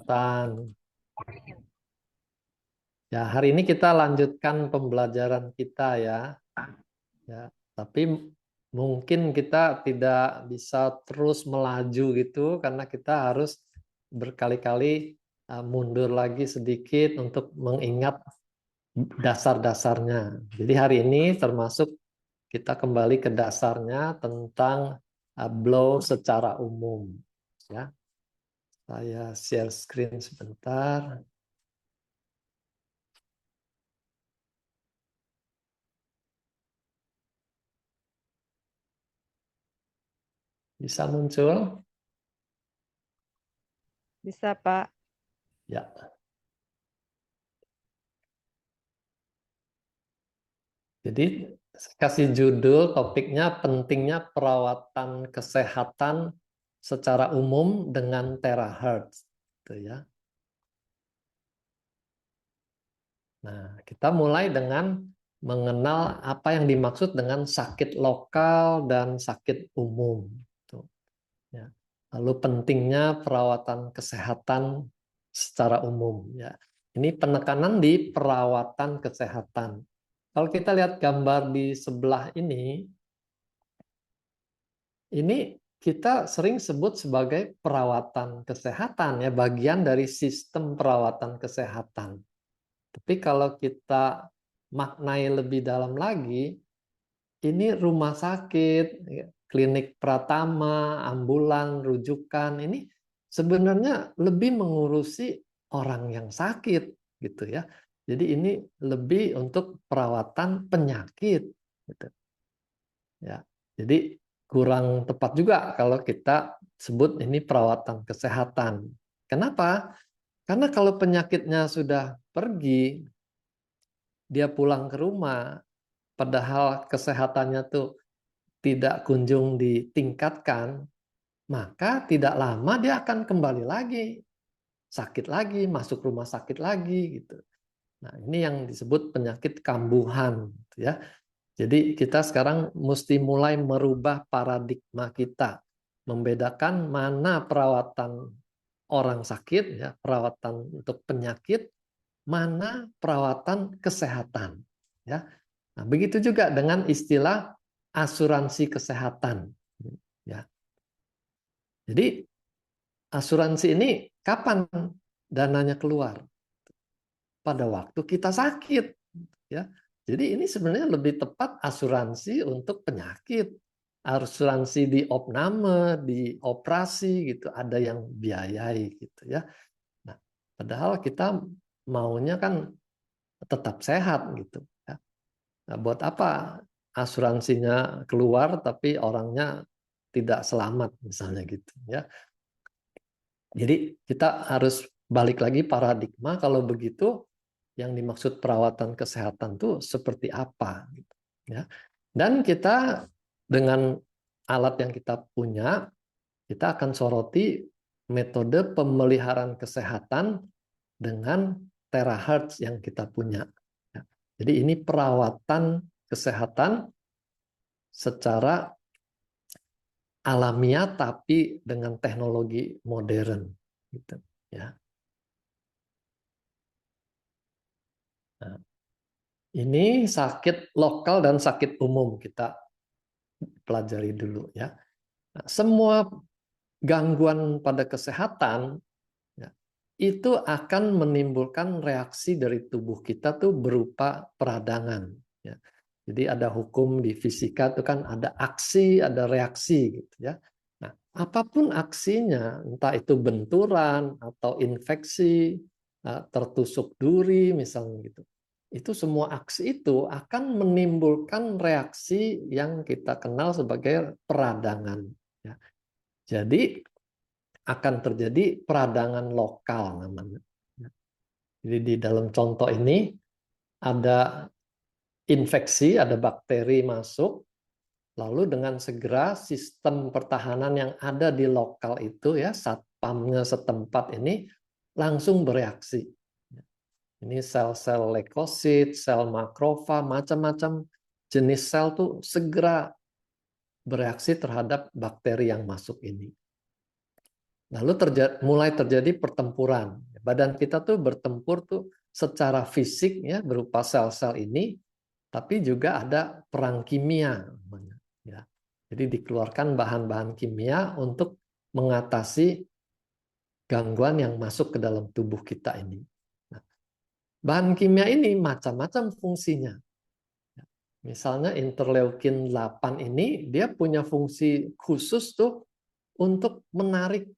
kesehatan. Ya, hari ini kita lanjutkan pembelajaran kita ya. Ya, tapi mungkin kita tidak bisa terus melaju gitu karena kita harus berkali-kali mundur lagi sedikit untuk mengingat dasar-dasarnya. Jadi hari ini termasuk kita kembali ke dasarnya tentang blow secara umum. Ya, saya share screen sebentar. Bisa muncul? Bisa, Pak. Ya. Jadi kasih judul topiknya pentingnya perawatan kesehatan secara umum dengan terahertz. Gitu ya. Nah, kita mulai dengan mengenal apa yang dimaksud dengan sakit lokal dan sakit umum. Tuh, ya. Lalu pentingnya perawatan kesehatan secara umum. Ya. Ini penekanan di perawatan kesehatan. Kalau kita lihat gambar di sebelah ini kita sering sebut sebagai perawatan kesehatan, ya, bagian dari sistem perawatan kesehatan. Tapi kalau kita maknai lebih dalam lagi, ini rumah sakit, klinik pratama, ambulan, rujukan, ini sebenarnya lebih mengurusi orang yang sakit, gitu ya. Jadi ini lebih untuk perawatan penyakit, gitu. Ya, jadi kurang tepat juga kalau kita sebut ini perawatan kesehatan. Kenapa? Karena kalau penyakitnya sudah pergi, dia pulang ke rumah, padahal kesehatannya tuh tidak kunjung ditingkatkan, maka tidak lama dia akan kembali lagi, sakit lagi, masuk rumah sakit lagi gitu. Nah, ini yang disebut penyakit kambuhan, gitu ya. Jadi kita sekarang mesti mulai merubah paradigma kita, membedakan mana perawatan orang sakit, ya, perawatan untuk penyakit, mana perawatan kesehatan, ya. Nah, begitu juga dengan istilah asuransi kesehatan, ya. Jadi asuransi ini kapan dananya keluar? Pada waktu kita sakit, ya. Jadi ini sebenarnya lebih tepat asuransi untuk penyakit, asuransi di opname, di operasi gitu, ada yang biayai gitu ya. Nah, padahal kita maunya kan tetap sehat gitu ya. Nah, buat apa asuransinya keluar tapi orangnya tidak selamat misalnya gitu ya. Jadi kita harus balik lagi paradigma kalau begitu yang dimaksud perawatan kesehatan itu seperti apa gitu ya. Dan kita dengan alat yang kita punya, kita akan soroti metode pemeliharaan kesehatan dengan terahertz yang kita punya. Ya. Jadi ini perawatan kesehatan secara alamiah tapi dengan teknologi modern gitu ya. Nah, ini sakit lokal dan sakit umum kita pelajari dulu ya. Nah, semua gangguan pada kesehatan ya, itu akan menimbulkan reaksi dari tubuh kita tuh berupa peradangan ya. Jadi ada hukum di fisika itu kan ada aksi, ada reaksi gitu ya. Nah, apapun aksinya, entah itu benturan atau infeksi, tertusuk duri misalnya gitu. Itu semua aksi itu akan menimbulkan reaksi yang kita kenal sebagai peradangan ya. Jadi akan terjadi peradangan lokal namanya. Jadi di dalam contoh ini ada infeksi, ada bakteri masuk, lalu dengan segera sistem pertahanan yang ada di lokal itu ya, satpamnya setempat ini langsung bereaksi. Ini sel-sel leukosit, sel makrofag, macam-macam jenis sel tuh segera bereaksi terhadap bakteri yang masuk ini. Lalu mulai terjadi pertempuran. Badan kita tuh bertempur tuh secara fisik ya berupa sel-sel ini, tapi juga ada perang kimia. Ya. Jadi dikeluarkan bahan-bahan kimia untuk mengatasi gangguan yang masuk ke dalam tubuh kita ini. Nah, bahan kimia ini macam-macam fungsinya. Misalnya interleukin 8 ini dia punya fungsi khusus tuh untuk menarik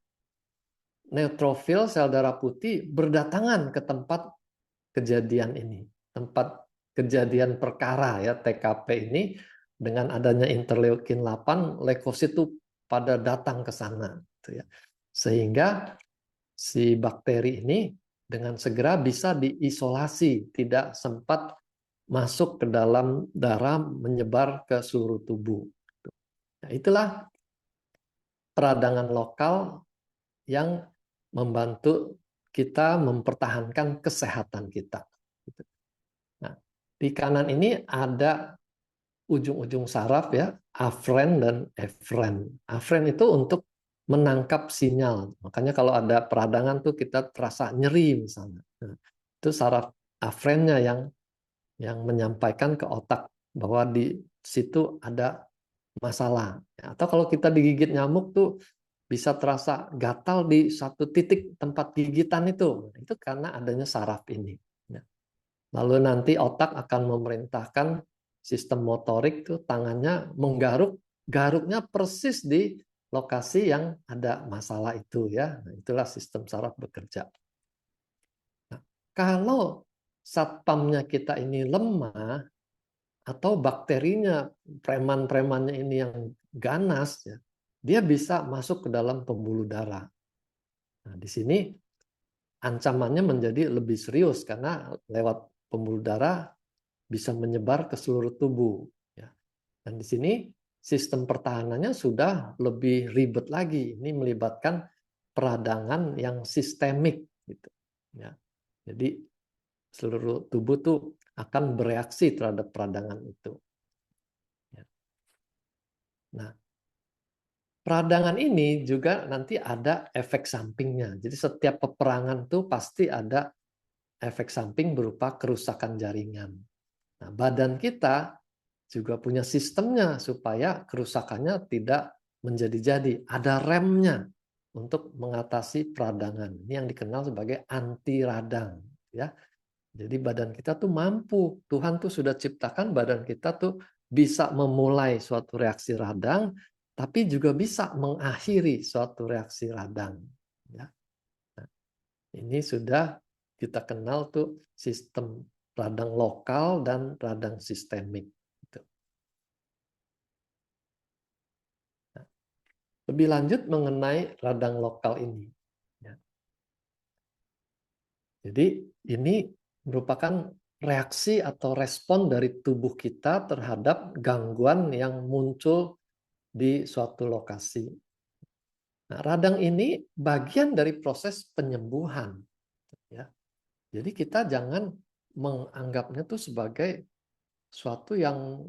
neutrofil sel darah putih berdatangan ke tempat kejadian ini, tempat kejadian perkara ya TKP ini. Dengan adanya interleukin 8, leukosit itu pada datang ke sana gitu ya. Sehingga si bakteri ini dengan segera bisa diisolasi, tidak sempat masuk ke dalam darah menyebar ke seluruh tubuh. Nah, itulah peradangan lokal yang membantu kita mempertahankan kesehatan kita. Nah, di kanan ini ada ujung-ujung saraf ya, afren dan efren. Afren itu untuk menangkap sinyal. Makanya kalau ada peradangan tuh kita terasa nyeri misalnya. Nah, itu saraf afrennya yang menyampaikan ke otak bahwa di situ ada masalah. Atau kalau kita digigit nyamuk tuh bisa terasa gatal di satu titik tempat gigitan itu. Itu karena adanya saraf ini. Lalu nanti otak akan memerintahkan sistem motorik tuh tangannya menggaruk, garuknya persis di lokasi yang ada masalah itu ya. Nah, itulah sistem saraf bekerja. Nah, kalau satpamnya kita ini lemah atau bakterinya, preman-premannya ini yang ganas ya, dia bisa masuk ke dalam pembuluh darah. Nah, di sini ancamannya menjadi lebih serius karena lewat pembuluh darah bisa menyebar ke seluruh tubuh. Ya. Dan di sini sistem pertahanannya sudah lebih ribet lagi. Ini melibatkan peradangan yang sistemik. Gitu. Ya. Jadi seluruh tubuh tuh akan bereaksi terhadap peradangan itu. Ya. Nah, peradangan ini juga nanti ada efek sampingnya. Jadi setiap peperangan tuh pasti ada efek samping berupa kerusakan jaringan. Nah, badan kita juga punya sistemnya supaya kerusakannya tidak menjadi-jadi. Ada remnya untuk mengatasi peradangan. Ini yang dikenal sebagai anti radang. Ya. Jadi badan kita tuh mampu. Tuhan tuh sudah ciptakan badan kita tuh bisa memulai suatu reaksi radang, tapi juga bisa mengakhiri suatu reaksi radang. Ya. Nah, ini sudah kita kenal tuh sistem radang lokal dan radang sistemik. Lebih lanjut mengenai radang lokal ini. Jadi ini merupakan reaksi atau respon dari tubuh kita terhadap gangguan yang muncul di suatu lokasi. Nah, radang ini bagian dari proses penyembuhan. Ya. Jadi kita jangan menganggapnya itu sebagai suatu yang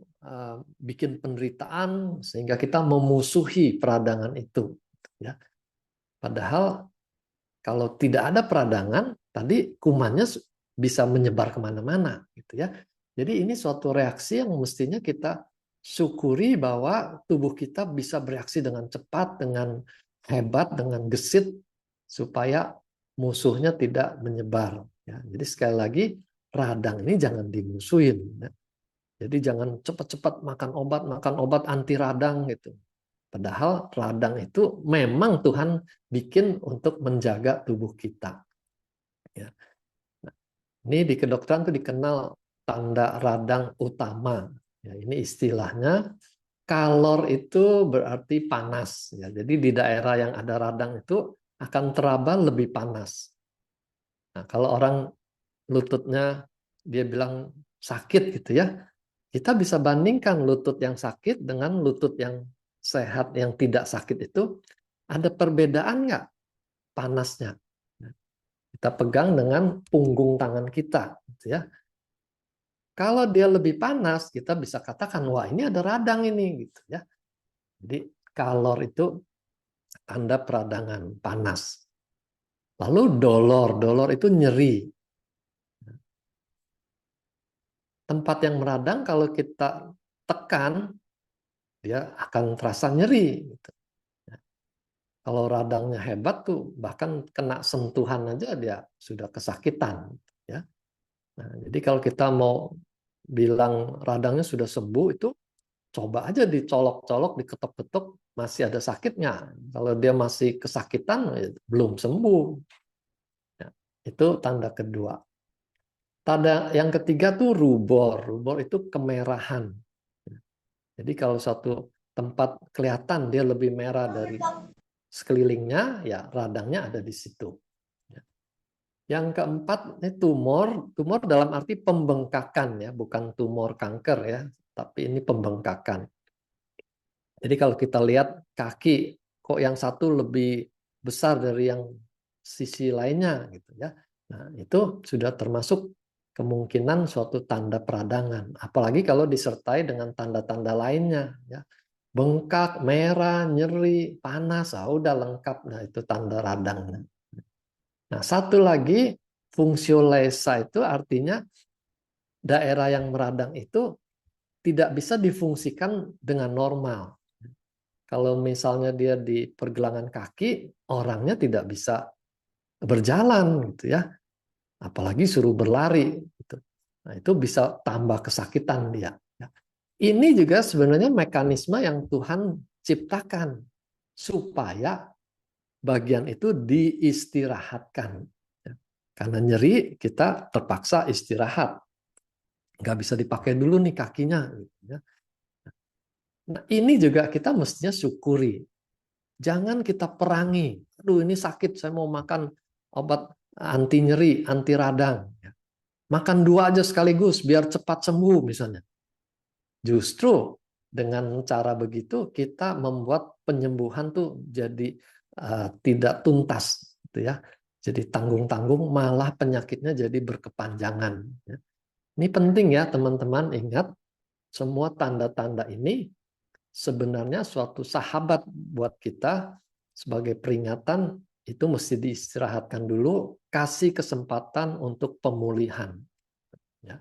bikin penderitaan sehingga kita memusuhi peradangan itu. Ya. Padahal kalau tidak ada peradangan, tadi kumannya bisa menyebar kemana-mana, gitu ya. Jadi ini suatu reaksi yang mestinya kita syukuri bahwa tubuh kita bisa bereaksi dengan cepat, dengan hebat, dengan gesit, supaya musuhnya tidak menyebar. Ya, jadi sekali lagi, radang ini jangan dimusuhin. Ya. Jadi jangan cepat-cepat makan obat anti radang gitu. Padahal radang itu memang Tuhan bikin untuk menjaga tubuh kita. Ya. Nah, ini di kedokteran itu dikenal tanda radang utama. Ya, ini istilahnya kalor itu berarti panas. Ya, jadi di daerah yang ada radang itu akan teraba lebih panas. Nah, kalau orang lututnya dia bilang sakit gitu ya, kita bisa bandingkan lutut yang sakit dengan lutut yang sehat, yang tidak sakit itu ada perbedaan nggak panasnya? Kita pegang dengan punggung tangan kita, gitu ya. Kalau dia lebih panas, kita bisa katakan wah ini ada radang ini, gitu ya. Jadi kalor itu tanda peradangan, panas. Lalu dolor itu nyeri. Tempat yang meradang kalau kita tekan, dia akan terasa nyeri. Gitu. Kalau radangnya hebat tuh, bahkan kena sentuhan aja dia sudah kesakitan. Ya. Nah, jadi kalau kita mau bilang radangnya sudah sembuh, itu coba aja dicolok-colok, diketok-ketok, masih ada sakitnya. Kalau dia masih kesakitan, belum sembuh. Ya, itu tanda kedua. Tanda yang ketiga tuh rubor. Rubor itu kemerahan. Jadi kalau satu tempat kelihatan dia lebih merah dari sekelilingnya, ya radangnya ada di situ. Yang keempat ini tumor. Tumor dalam arti pembengkakan ya, bukan tumor kanker ya, tapi ini pembengkakan. Jadi kalau kita lihat kaki, kok yang satu lebih besar dari yang sisi lainnya gitu ya. Nah, itu sudah termasuk kemungkinan suatu tanda peradangan. Apalagi kalau disertai dengan tanda-tanda lainnya ya. Bengkak, merah, nyeri, panas, udah lengkap. Nah, itu tanda radang. Nah, satu lagi fungsiolesa itu artinya daerah yang meradang itu tidak bisa difungsikan dengan normal. Kalau misalnya dia di pergelangan kaki, orangnya tidak bisa berjalan gitu ya. Apalagi suruh berlari gitu. Nah, itu bisa tambah kesakitan dia. Ini juga sebenarnya mekanisme yang Tuhan ciptakan supaya bagian itu diistirahatkan. Karena nyeri kita terpaksa istirahat. Nggak bisa dipakai dulu nih kakinya. Nah, ini juga kita mestinya syukuri. Jangan kita perangi. Aduh, ini sakit, saya mau makan obat anti nyeri, anti radang. Makan dua aja sekaligus, biar cepat sembuh misalnya. Justru dengan cara begitu, kita membuat penyembuhan tuh jadi tidak tuntas. Gitu ya. Jadi tanggung-tanggung, malah penyakitnya jadi berkepanjangan. Ini penting ya teman-teman, ingat semua tanda-tanda ini sebenarnya suatu sahabat buat kita sebagai peringatan itu mesti diistirahatkan dulu, kasih kesempatan untuk pemulihan. Ya.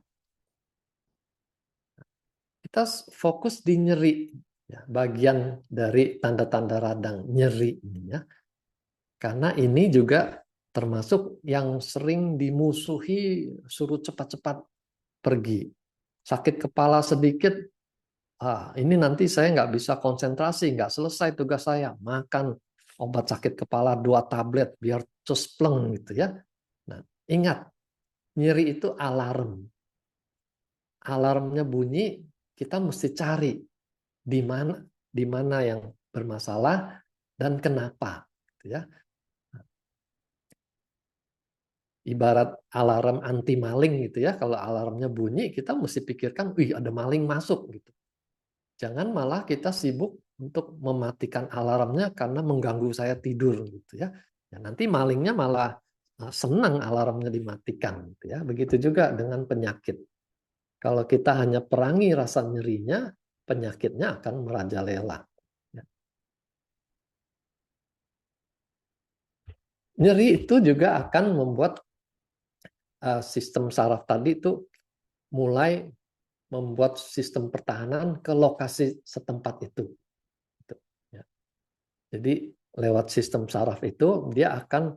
Kita fokus di nyeri, ya, bagian dari tanda-tanda radang nyeri ini ya. Karena ini juga termasuk yang sering dimusuhi, suruh cepat-cepat pergi. Sakit kepala sedikit, ini nanti saya nggak bisa konsentrasi, nggak selesai tugas saya. Makan obat sakit kepala 2 tablet biar cespleng gitu ya. Nah, ingat, nyeri itu alarm. Alarmnya bunyi, kita mesti cari di mana yang bermasalah dan kenapa. Gitu ya. Ibarat alarm anti maling gitu ya. Kalau alarmnya bunyi, kita mesti pikirkan, wih ada maling masuk gitu. Jangan malah kita sibuk untuk mematikan alarmnya karena mengganggu saya tidur gitu ya. Ya nanti malingnya malah senang alarmnya dimatikan gitu ya. Begitu juga dengan penyakit. Kalau kita hanya perangi rasa nyerinya, penyakitnya akan merajalela. Ya. Nyeri itu juga akan membuat sistem saraf tadi itu mulai membuat sistem pertahanan ke lokasi setempat itu. Ya. Jadi lewat sistem saraf itu dia akan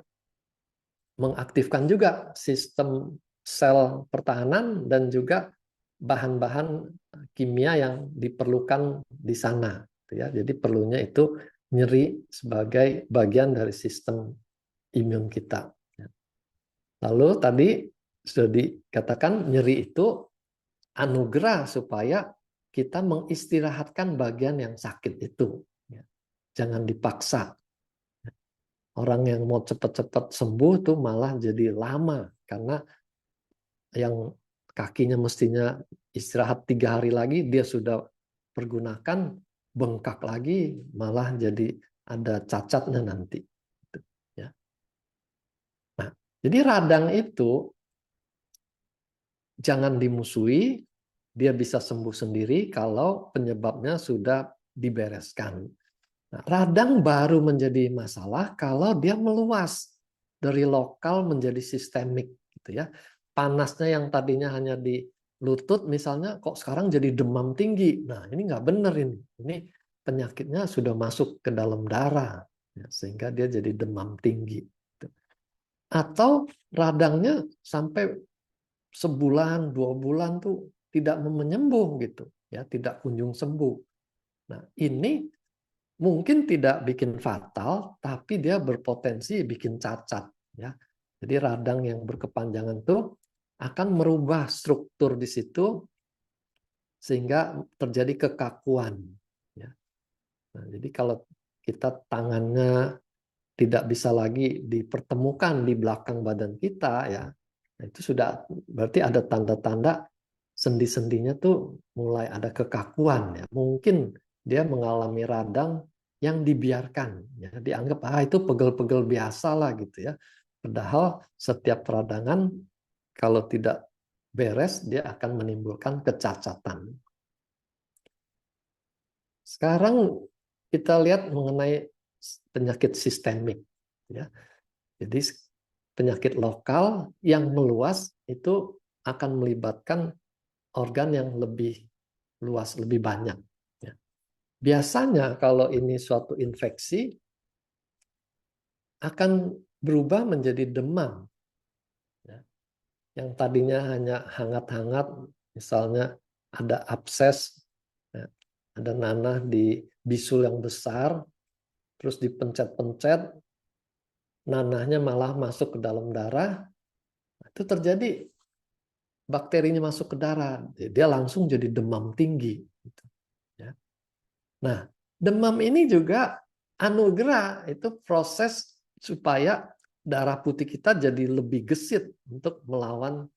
mengaktifkan juga sistem sel pertahanan dan juga bahan-bahan kimia yang diperlukan di sana. Jadi perlunya itu nyeri sebagai bagian dari sistem imun kita. Lalu tadi sudah dikatakan nyeri itu anugerah supaya kita mengistirahatkan bagian yang sakit itu. Jangan dipaksa. Orang yang mau cepat-cepat sembuh tuh malah jadi lama karena yang kakinya mestinya istirahat 3 hari lagi dia sudah pergunakan, bengkak lagi, malah jadi ada cacatnya nanti. Ya. Nah, jadi radang itu jangan dimusuhi, dia bisa sembuh sendiri kalau penyebabnya sudah dibereskan. Nah, radang baru menjadi masalah kalau dia meluas dari lokal menjadi sistemik, gitu ya. Panasnya yang tadinya hanya di lutut misalnya, kok sekarang jadi demam tinggi. Nah, ini nggak benar ini. Ini penyakitnya sudah masuk ke dalam darah, ya, sehingga dia jadi demam tinggi. Atau radangnya sampai sebulan, 2 bulan tuh tidak menyembuh gitu, ya, tidak kunjung sembuh. Nah, ini mungkin tidak bikin fatal, tapi dia berpotensi bikin cacat, ya. Jadi radang yang berkepanjangan tuh akan merubah struktur di situ sehingga terjadi kekakuan, ya. Nah, jadi kalau kita tangannya tidak bisa lagi dipertemukan di belakang badan kita, ya, nah itu sudah berarti ada tanda-tanda sendi-sendinya tuh mulai ada kekakuan, ya. Mungkin dia mengalami radang yang dibiarkan, ya, dianggap itu pegel-pegel biasa lah gitu ya. Padahal setiap peradangan kalau tidak beres dia akan menimbulkan kecacatan. Sekarang kita lihat mengenai penyakit sistemik, ya. Jadi penyakit lokal yang meluas itu akan melibatkan organ yang lebih luas, lebih banyak. Ya. Biasanya kalau ini suatu infeksi akan berubah menjadi demam. Ya. Yang tadinya hanya hangat-hangat, misalnya ada abses, ya, ada nanah di bisul yang besar, terus dipencet-pencet, nanahnya malah masuk ke dalam darah, itu terjadi bakterinya masuk ke darah, dia langsung jadi demam tinggi. Gitu. Ya. Nah, demam ini juga anugerah, itu proses supaya darah putih kita jadi lebih gesit untuk melawan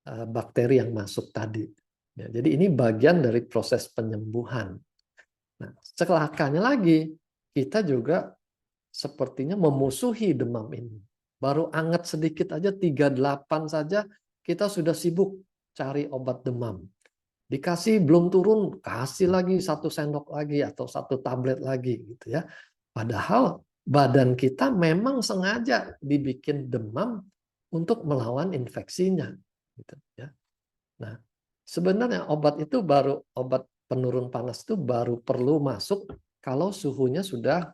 bakteri yang masuk tadi. Ya, jadi ini bagian dari proses penyembuhan. Nah, celakanya lagi, kita juga sepertinya memusuhi demam ini. Baru anget sedikit aja 38 saja kita sudah sibuk cari obat demam. Dikasih belum turun, kasih lagi 1 sendok lagi atau 1 tablet lagi gitu ya. Padahal badan kita memang sengaja dibikin demam untuk melawan infeksinya gitu ya. Nah, sebenarnya obat itu baru obat penurun panas itu baru perlu masuk kalau suhunya sudah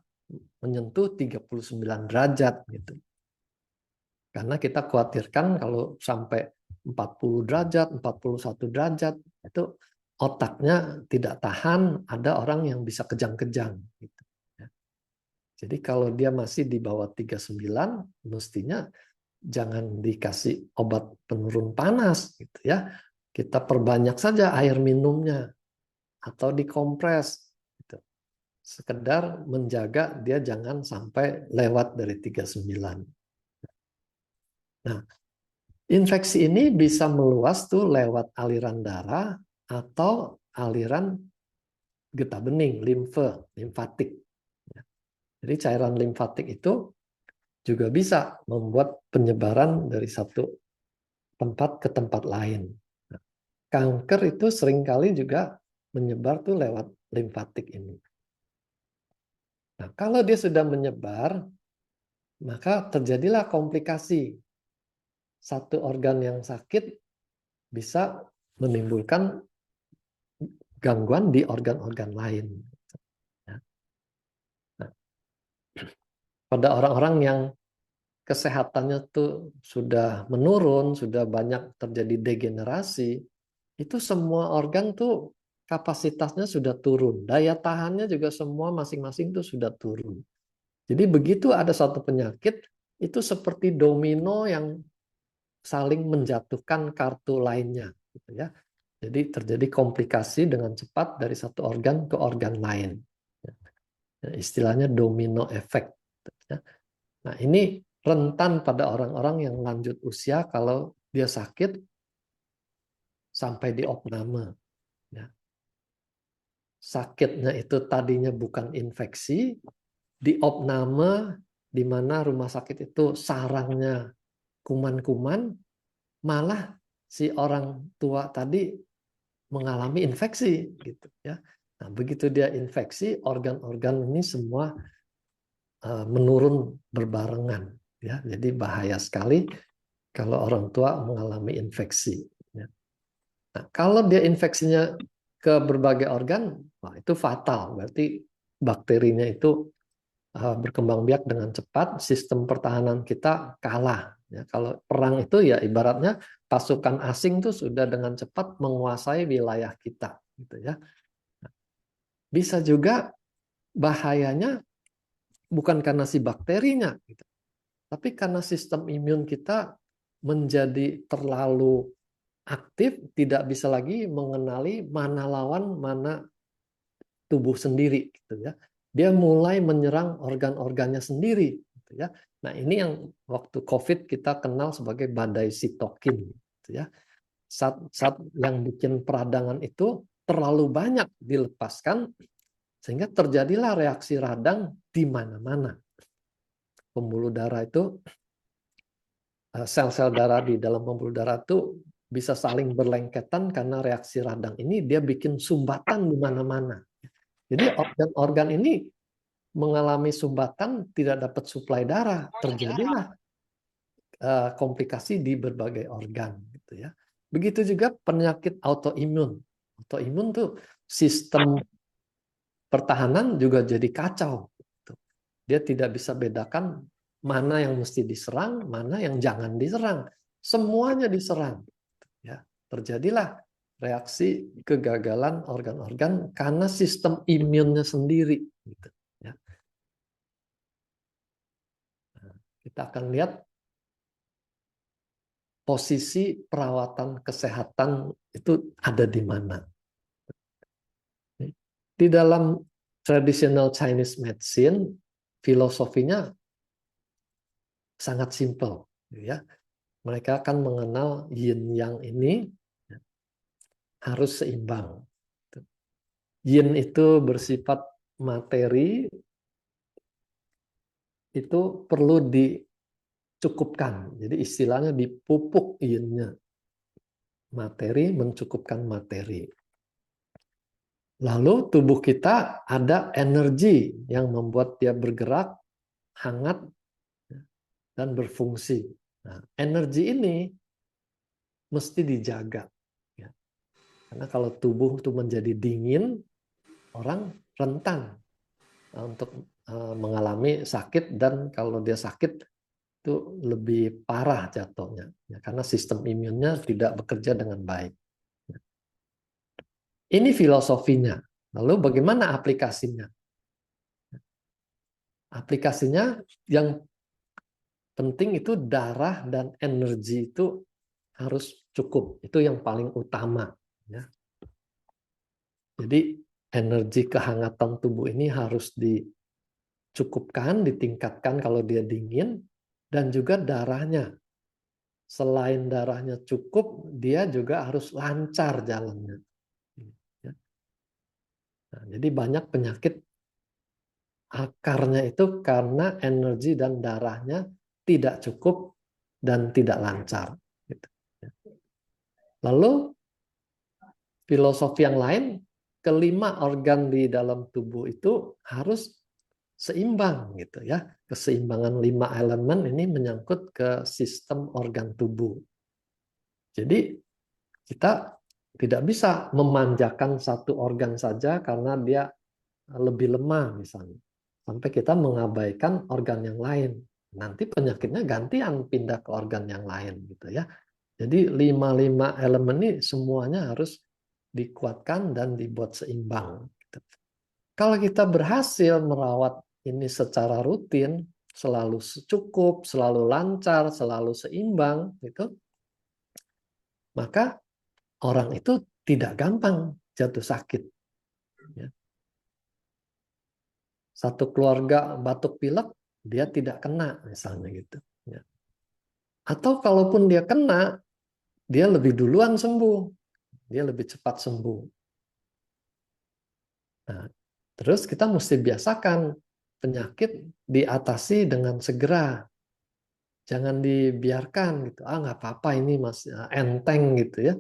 menyentuh 39 derajat gitu. Karena kita khawatirkan kalau sampai 40 derajat, 41 derajat, itu otaknya tidak tahan, ada orang yang bisa kejang-kejang. Gitu. Jadi kalau dia masih di bawah 39, mestinya jangan dikasih obat penurun panas. Gitu ya. Kita perbanyak saja air minumnya, atau dikompres. Gitu. Sekedar menjaga dia jangan sampai lewat dari 39. Nah, infeksi ini bisa meluas tuh lewat aliran darah atau aliran getah bening, limfatik. Jadi cairan limfatik itu juga bisa membuat penyebaran dari satu tempat ke tempat lain. Nah, kanker itu seringkali juga menyebar tuh lewat limfatik ini. Nah, kalau dia sudah menyebar, maka terjadilah komplikasi. Satu organ yang sakit bisa menimbulkan gangguan di organ-organ lain. Nah, pada orang-orang yang kesehatannya tuh sudah menurun, sudah banyak terjadi degenerasi, itu semua organ tuh kapasitasnya sudah turun. Daya tahannya juga semua masing-masing tuh sudah turun. Jadi begitu ada satu penyakit, itu seperti domino yang saling menjatuhkan kartu lainnya. Gitu ya. Jadi terjadi komplikasi dengan cepat dari satu organ ke organ lain. Istilahnya domino effect. Nah, ini rentan pada orang-orang yang lanjut usia kalau dia sakit sampai di opname. Sakitnya itu tadinya bukan infeksi, di opname di mana rumah sakit itu sarangnya kuman-kuman, malah si orang tua tadi mengalami infeksi gitu ya. Nah, begitu dia infeksi, organ-organ ini semua menurun berbarengan. Ya, jadi bahaya sekali kalau orang tua mengalami infeksi. Ya. Nah, kalau dia infeksinya ke berbagai organ, wah, itu fatal. Berarti bakterinya itu berkembang biak dengan cepat, sistem pertahanan kita kalah. Ya, kalau perang itu ya ibaratnya pasukan asing tuh sudah dengan cepat menguasai wilayah kita, gitu ya. Bisa juga bahayanya bukan karena si bakterinya, gitu, tapi karena sistem imun kita menjadi terlalu aktif, tidak bisa lagi mengenali mana lawan, mana tubuh sendiri, gitu ya. Dia mulai menyerang organ-organnya sendiri, gitu ya. Nah, ini yang waktu COVID kita kenal sebagai badai sitokin, gitu ya. Saat yang bikin peradangan itu terlalu banyak dilepaskan, sehingga terjadilah reaksi radang di mana-mana. Pembuluh darah itu, sel-sel darah di dalam pembuluh darah itu bisa saling berlengketan karena reaksi radang ini dia bikin sumbatan di mana-mana. Jadi organ-organ ini mengalami sumbatan, tidak dapat suplai darah, terjadilah komplikasi di berbagai organ, gitu ya. Begitu juga penyakit autoimun. Autoimun tuh sistem pertahanan juga jadi kacau. Dia tidak bisa bedakan mana yang mesti diserang, mana yang jangan diserang. Semuanya diserang. Ya, terjadilah reaksi kegagalan organ-organ karena sistem imunnya sendiri. Gitu, ya. Nah, kita akan lihat posisi perawatan kesehatan itu ada di mana. Di dalam traditional Chinese medicine, filosofinya sangat simpel, ya. Mereka akan mengenal yin yang ini harus seimbang. Yin itu bersifat materi, itu perlu dicukupkan. Jadi istilahnya dipupuk yin-nya. Materi mencukupkan materi. Lalu tubuh kita ada energi yang membuat dia bergerak, hangat, dan berfungsi. Nah, energi ini mesti dijaga. Ya. Karena kalau tubuh itu menjadi dingin, orang rentan untuk mengalami sakit, dan kalau dia sakit itu lebih parah jatuhnya. Ya, karena sistem imunnya tidak bekerja dengan baik. Ini filosofinya. Lalu bagaimana aplikasinya? Aplikasinya yang penting itu darah dan energi itu harus cukup. Itu yang paling utama. Ya. Jadi energi kehangatan tubuh ini harus dicukupkan, ditingkatkan kalau dia dingin, dan juga darahnya. Selain darahnya cukup, dia juga harus lancar jalannya. Ya. Nah, jadi banyak penyakit akarnya itu karena energi dan darahnya tidak cukup dan tidak lancar. Gitu. Lalu filosofi yang lain, kelima organ di dalam tubuh itu harus seimbang, gitu ya. Keseimbangan 5 elemen ini menyangkut ke sistem organ tubuh. Jadi kita tidak bisa memanjakan satu organ saja karena dia lebih lemah misalnya. Sampai kita mengabaikan organ yang lain. Nanti penyakitnya gantian pindah ke organ yang lain, gitu ya. Jadi 5 elemen ini semuanya harus dikuatkan dan dibuat seimbang. Kalau kita berhasil merawat ini secara rutin, selalu cukup, selalu lancar, selalu seimbang, gitu, maka orang itu tidak gampang jatuh sakit. Ya. Satu keluarga batuk pilek, dia tidak kena misalnya gitu. Ya. Atau kalaupun dia kena, dia lebih duluan sembuh, dia lebih cepat sembuh. Nah, terus kita mesti biasakan penyakit diatasi dengan segera. Jangan dibiarkan gitu. Ah, nggak apa-apa, ini masih enteng gitu ya.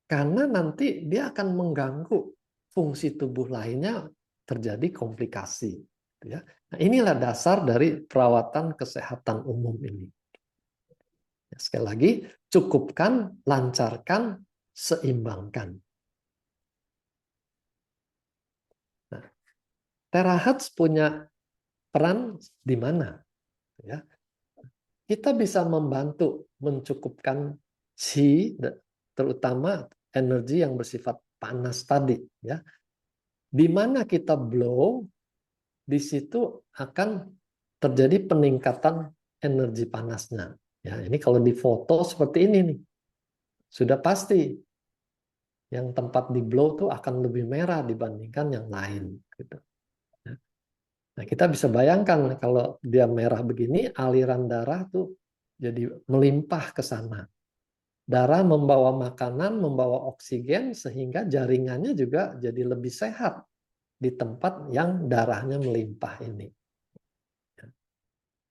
Karena nanti dia akan mengganggu fungsi tubuh lainnya terjadi komplikasi. Ya. Nah, inilah dasar dari perawatan kesehatan umum ini. Sekali lagi, cukupkan, lancarkan, seimbangkan. Nah, terahertz punya peran di mana? Ya, kita bisa membantu mencukupkan qi, terutama energi yang bersifat panas tadi. Ya, di mana kita blow, di situ akan terjadi peningkatan energi panasnya. Ya, ini kalau di foto seperti ini nih, sudah pasti yang tempat di blow tuh akan lebih merah dibandingkan yang lain. Gitu. Nah, kita bisa bayangkan kalau dia merah begini, aliran darah tuh jadi melimpah ke sana. Darah membawa makanan, membawa oksigen, sehingga jaringannya juga jadi lebih sehat di tempat yang darahnya melimpah ini.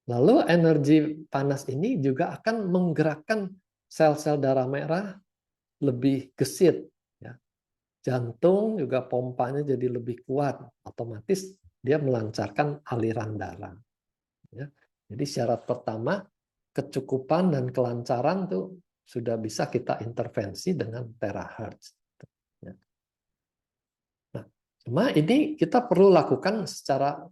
Lalu energi panas ini juga akan menggerakkan sel-sel darah merah lebih gesit. Ya. Jantung juga pompanya jadi lebih kuat. Otomatis dia melancarkan aliran darah. Ya. Jadi syarat pertama, kecukupan dan kelancaran tuh sudah bisa kita intervensi dengan terahertz. Ya. Nah, cuma ini kita perlu lakukan secara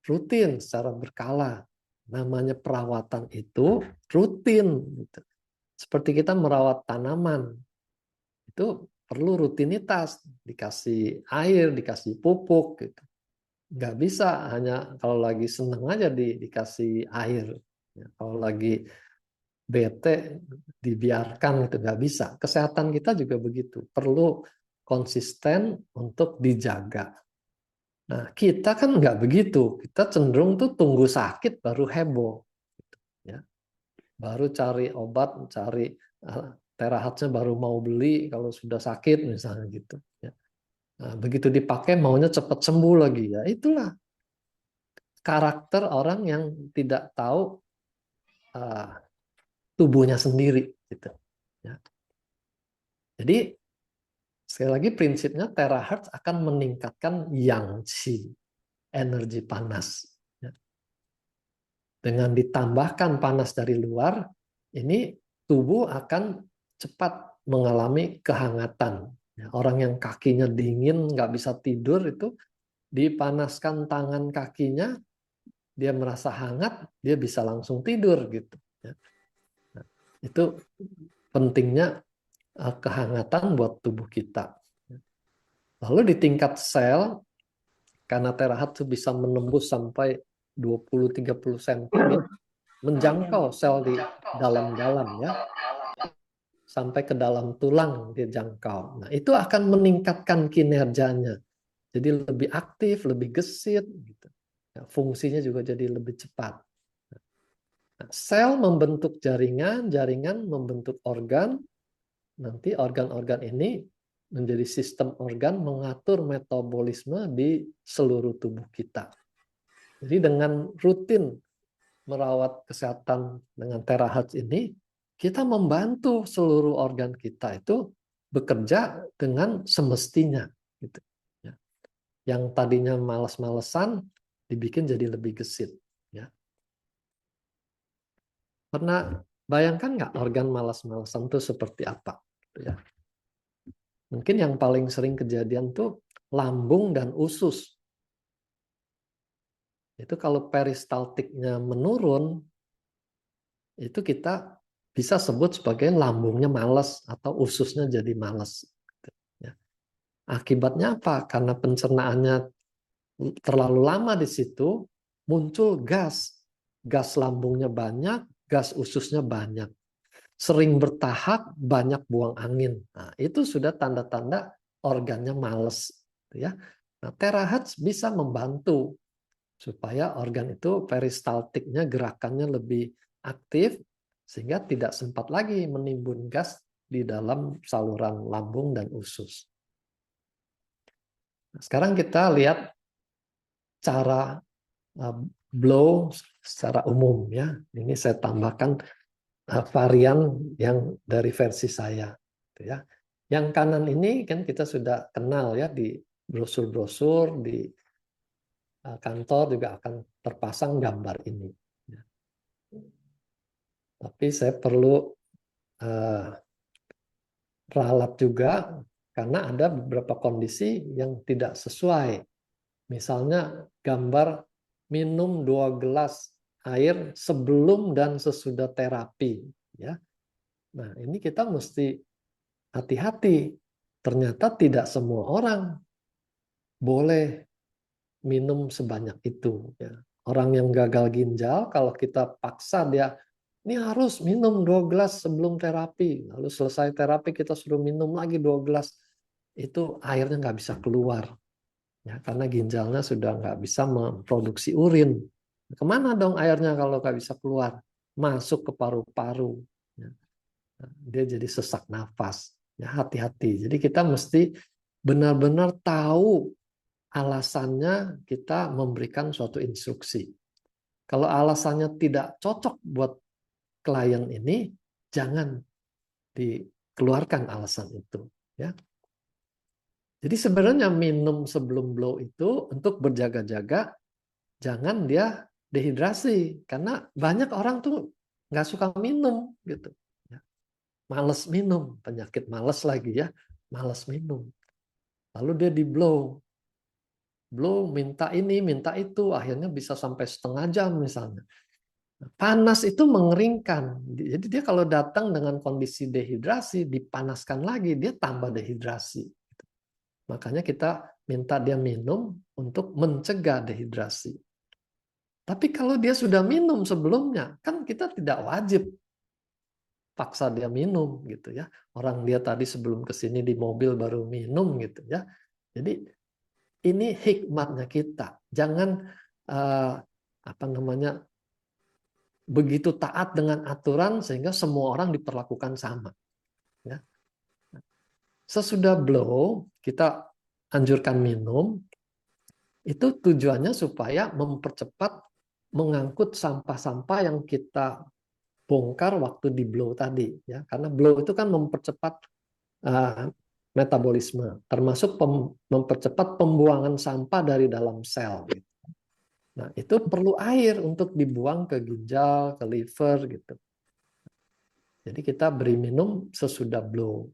rutin, secara berkala. Namanya perawatan itu rutin. Gitu. Seperti kita merawat tanaman. Itu perlu rutinitas. Dikasih air, dikasih pupuk. Gitu. Nggak bisa hanya kalau lagi seneng aja dikasih air. Ya, kalau lagi bete dibiarkan, itu nggak bisa. Kesehatan kita juga begitu. Perlu konsisten untuk dijaga. Nah, kita kan nggak begitu. Kita cenderung tuh tunggu sakit baru heboh. Ya. Baru cari obat, cari terahatnya baru mau beli kalau sudah sakit misalnya gitu. Ya. Nah, begitu dipakai maunya cepat sembuh lagi. Ya itulah karakter orang yang tidak tahu tubuhnya sendiri. Gitu. Ya. Jadi sekali lagi prinsipnya terahertz akan meningkatkan yang qi, energi panas. Dengan ditambahkan panas dari luar, ini tubuh akan cepat mengalami kehangatan. Orang yang kakinya dingin, nggak bisa tidur, itu dipanaskan tangan kakinya, dia merasa hangat, dia bisa langsung tidur. Gitu. Nah, itu pentingnya kehangatan buat tubuh kita. Lalu di tingkat sel, karena terahertz itu bisa menembus sampai 20-30 cm, menjangkau sel di dalam-dalam ya, sampai ke dalam tulang dia jangkau. Nah, itu akan meningkatkan kinerjanya. Jadi lebih aktif, lebih gesit gitu. Ya, fungsinya juga jadi lebih cepat. Nah, sel membentuk jaringan, jaringan membentuk organ. Nanti organ-organ ini menjadi sistem organ mengatur metabolisme di seluruh tubuh kita. Jadi dengan rutin merawat kesehatan dengan terahertz ini, kita membantu seluruh organ kita itu bekerja dengan semestinya. Gitu. Ya. Yang tadinya malas-malesan, dibikin jadi lebih gesit. Ya. Pernah bayangkan nggak organ malas-malesan itu seperti apa? Ya. Mungkin yang paling sering kejadian tuh lambung dan usus. Itu kalau peristaltiknya menurun, itu kita bisa sebut sebagai lambungnya malas atau ususnya jadi malas. Akibatnya apa? Karena pencernaannya terlalu lama di situ, muncul gas. Gas lambungnya banyak, gas ususnya banyak. Sering bertahap, banyak buang angin. Nah, itu sudah tanda-tanda organnya malas. Ya. Nah, terahertz bisa membantu supaya organ itu peristaltiknya gerakannya lebih aktif sehingga tidak sempat lagi menimbun gas di dalam saluran lambung dan usus. Nah, sekarang kita lihat cara blow secara umum ya. Ini saya tambahkan varian yang dari versi saya. Ya. Yang kanan ini kan kita sudah kenal ya di brosur-brosur di kantor juga akan terpasang gambar ini. Tapi saya perlu ralat juga karena ada beberapa kondisi yang tidak sesuai. Misalnya gambar minum 2 gelas air sebelum dan sesudah terapi. Ya. Nah, ini kita mesti hati-hati. Ternyata tidak semua orang boleh minum sebanyak itu. Ya. Orang yang gagal ginjal, kalau kita paksa dia, ini harus minum 2 gelas sebelum terapi. Lalu selesai terapi kita suruh minum lagi 2 gelas. Itu airnya nggak bisa keluar. Ya, karena ginjalnya sudah nggak bisa memproduksi urin. Kemana dong airnya kalau nggak bisa keluar? Masuk ke paru-paru. Ya. Dia jadi sesak nafas. Ya, hati-hati. Jadi kita mesti benar-benar tahu alasannya kita memberikan suatu instruksi. Kalau alasannya tidak cocok buat klien ini, jangan dikeluarkan alasan itu. Ya. Jadi sebenarnya minum sebelum blow itu untuk berjaga-jaga, jangan dia dehidrasi. Karena banyak orang tuh nggak suka minum gitu. Ya. Males minum, penyakit males lagi ya, males minum. Lalu dia di blow. Blow minta ini, minta itu, akhirnya bisa sampai setengah jam misalnya. Panas itu mengeringkan. Jadi dia kalau datang dengan kondisi dehidrasi, dipanaskan lagi, dia tambah dehidrasi. Makanya kita minta dia minum untuk mencegah dehidrasi. Tapi kalau dia sudah minum sebelumnya, kan kita tidak wajib paksa dia minum gitu ya. Orang dia tadi sebelum ke sini di mobil baru minum gitu ya. Jadi ini hikmatnya kita. Jangan apa namanya begitu taat dengan aturan sehingga semua orang diperlakukan sama. Ya. Sesudah blow kita anjurkan minum. Itu tujuannya supaya mempercepat mengangkut sampah-sampah yang kita bongkar waktu di blow tadi ya, karena blow itu kan mempercepat metabolisme, termasuk mempercepat pembuangan sampah dari dalam sel gitu. Nah, itu perlu air untuk dibuang ke ginjal, ke liver gitu. Jadi kita beri minum sesudah blow.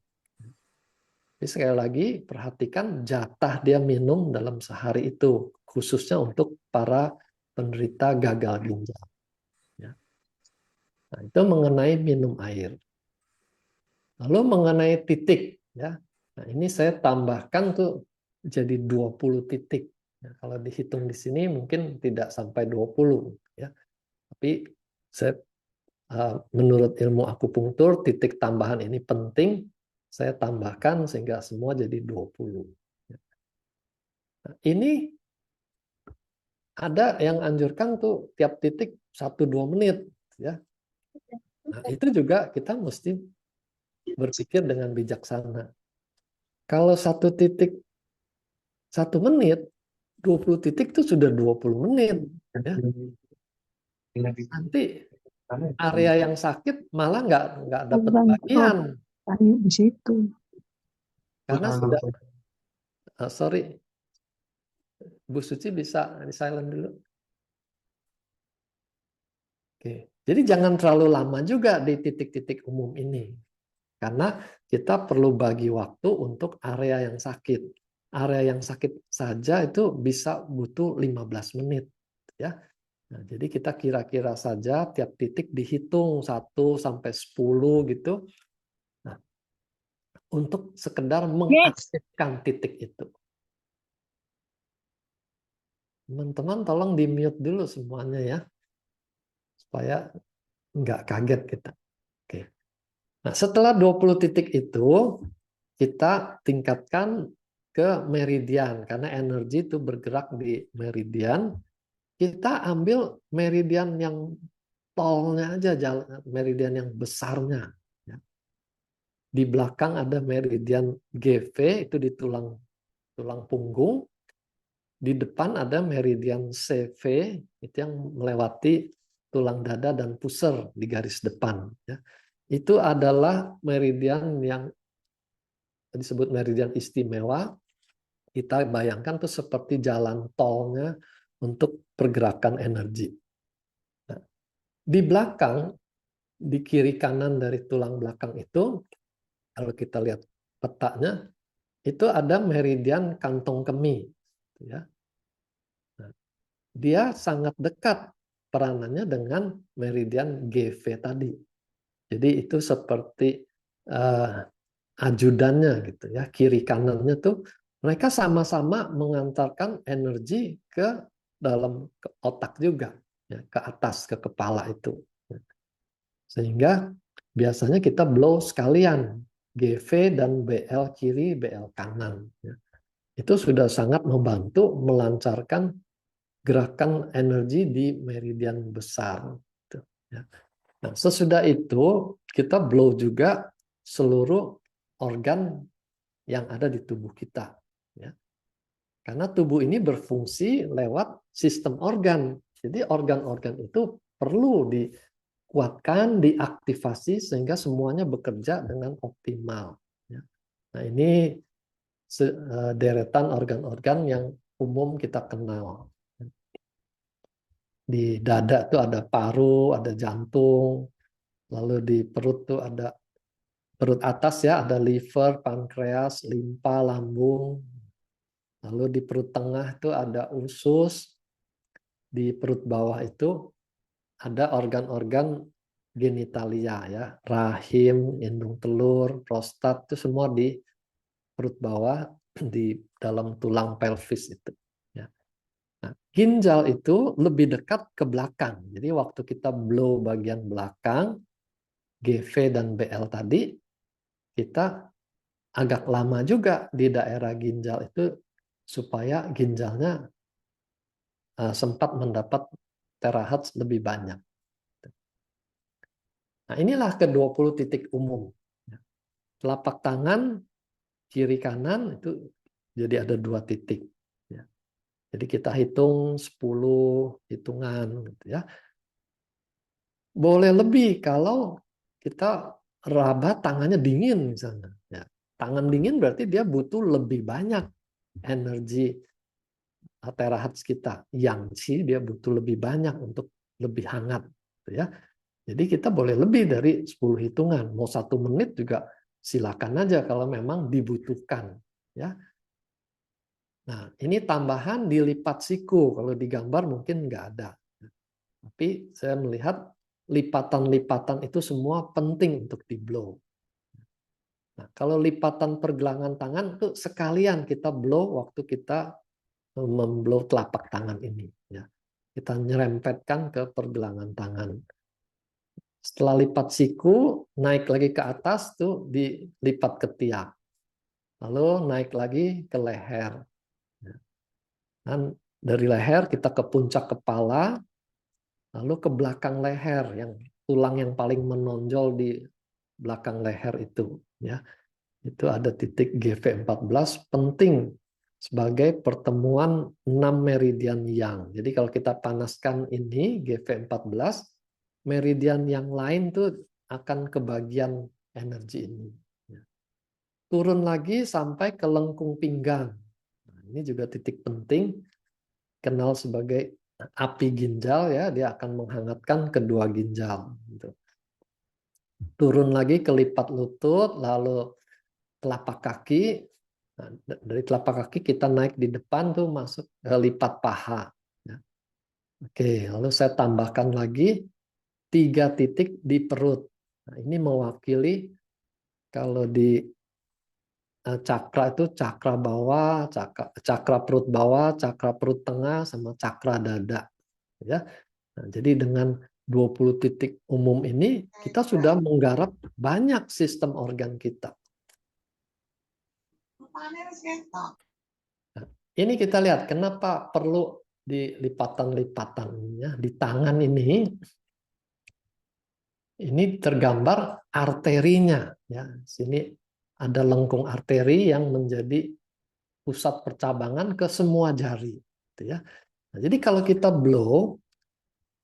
Jadi sekali lagi perhatikan jatah dia minum dalam sehari itu, khususnya untuk para penderita gagal ginjal. Ya. Nah, itu mengenai minum air. Lalu mengenai titik, ya. Nah, ini saya tambahkan tuh jadi 20 titik. Ya, kalau dihitung di sini mungkin tidak sampai 20, ya. Tapi saya menurut ilmu akupunktur titik tambahan ini penting, saya tambahkan sehingga semua jadi 20. Nah, ini ada yang anjurkan tuh tiap titik 1-2 menit, ya. Nah, itu juga kita mesti berpikir dengan bijaksana. Kalau satu titik 1 menit, 20 titik itu sudah 20 menit. Ya. Nanti area yang sakit malah nggak dapat bagian. Di situ. Karena sudah, sorry, Bu Suci bisa di silent dulu. Oke. Jadi jangan terlalu lama juga di titik-titik umum ini. Karena kita perlu bagi waktu untuk area yang sakit. Area yang sakit saja itu bisa butuh 15 menit. Ya. Nah, jadi kita kira-kira saja tiap titik dihitung 1-10 gitu. Nah, untuk sekedar mengaktifkan titik itu. Teman-teman tolong di-mute dulu semuanya ya. Supaya nggak kaget kita. Oke. Nah, setelah 20 titik itu, kita tingkatkan ke meridian. Karena energi itu bergerak di meridian. Kita ambil meridian yang tolnya aja, meridian yang besarnya. Di belakang ada meridian GV, itu di tulang punggung. Di depan ada meridian CV, itu yang melewati tulang dada dan pusar di garis depan. Itu adalah meridian yang disebut meridian istimewa, Kita bayangkan tuh seperti jalan tolnya untuk pergerakan energi. Nah, di belakang, di kiri kanan dari tulang belakang itu, kalau kita lihat petanya, itu ada meridian kantong kemih. Ya. Nah, dia sangat dekat peranannya dengan meridian GV tadi. Jadi itu seperti ajudannya gitu ya, kiri kanannya tuh mereka sama-sama mengantarkan energi ke dalam ke otak juga, ya, ke atas ke kepala itu. Sehingga biasanya kita blow sekalian GV dan BL kiri, BL kanan. Ya. Itu sudah sangat membantu melancarkan gerakan energi di meridian besar. Gitu, ya. Nah, sesudah itu kita blow juga seluruh organ yang ada di tubuh kita. Ya. Karena tubuh ini berfungsi lewat sistem organ. Jadi organ-organ itu perlu dikuatkan, diaktifasi sehingga semuanya bekerja dengan optimal. Ya. Nah, ini deretan organ-organ yang umum kita kenal. Di dada tuh ada paru, ada jantung, lalu di perut tuh ada perut atas ya, ada liver, pankreas, limpa, lambung. Lalu di perut tengah itu ada usus, di perut bawah itu ada organ-organ genitalia ya, rahim, indung telur, prostat itu semua di perut bawah di dalam tulang pelvis itu. Ya. Nah, ginjal itu lebih dekat ke belakang. Jadi waktu kita blow bagian belakang, GV dan BL tadi, kita agak lama juga di daerah ginjal itu supaya ginjalnya sempat mendapat terahertz lebih banyak. Nah, inilah ke-20 titik umum. Telapak tangan kiri kanan itu jadi ada 2 titik. Jadi kita hitung 10 hitungan gitu ya. Boleh lebih kalau kita raba tangannya dingin misalnya. Ya. Tangan dingin berarti dia butuh lebih banyak energi terahertz kita. Yang sih dia butuh lebih banyak untuk lebih hangat. Gitu ya. Jadi kita boleh lebih dari 10 hitungan. Mau 1 menit juga silakan aja kalau memang dibutuhkan. Ya. Nah, ini tambahan dilipat siku. Kalau digambar mungkin nggak ada. Tapi saya melihat lipatan-lipatan itu semua penting untuk di blow. Nah, kalau lipatan pergelangan tangan itu sekalian kita blow waktu kita memblow telapak tangan ini. Ya. Kita nyerempetkan ke pergelangan tangan. Setelah lipat siku, naik lagi ke atas tuh dilipat ketiak. Lalu naik lagi ke leher. Dan dari leher kita ke puncak kepala, lalu ke belakang leher, yang tulang yang paling menonjol di belakang leher itu. Ya, itu ada titik GV14 penting sebagai pertemuan 6 meridian yang. Jadi kalau kita panaskan ini GV14, meridian yang lain tuh akan kebagian energi ini. Turun lagi sampai ke lengkung pinggang. Nah, ini juga titik penting, kenal sebagai api ginjal ya, dia akan menghangatkan kedua ginjal. Turun lagi ke lipat lutut, lalu telapak kaki. Nah, dari telapak kaki kita naik di depan tuh masuk ke lipat paha. Oke, lalu saya tambahkan lagi 3 titik di perut. Nah, ini mewakili kalau di cakra itu cakra bawah, cakra perut bawah, cakra perut tengah, sama cakra dada. Ya. Nah, jadi dengan 20 titik umum ini, kita sudah menggarap banyak sistem organ kita. Nah, ini kita lihat kenapa perlu di lipatan-lipatan ya, di tangan ini. Ini tergambar arterinya ya. Sini ada lengkung arteri yang menjadi pusat percabangan ke semua jari gitu ya. Nah, jadi kalau kita blow,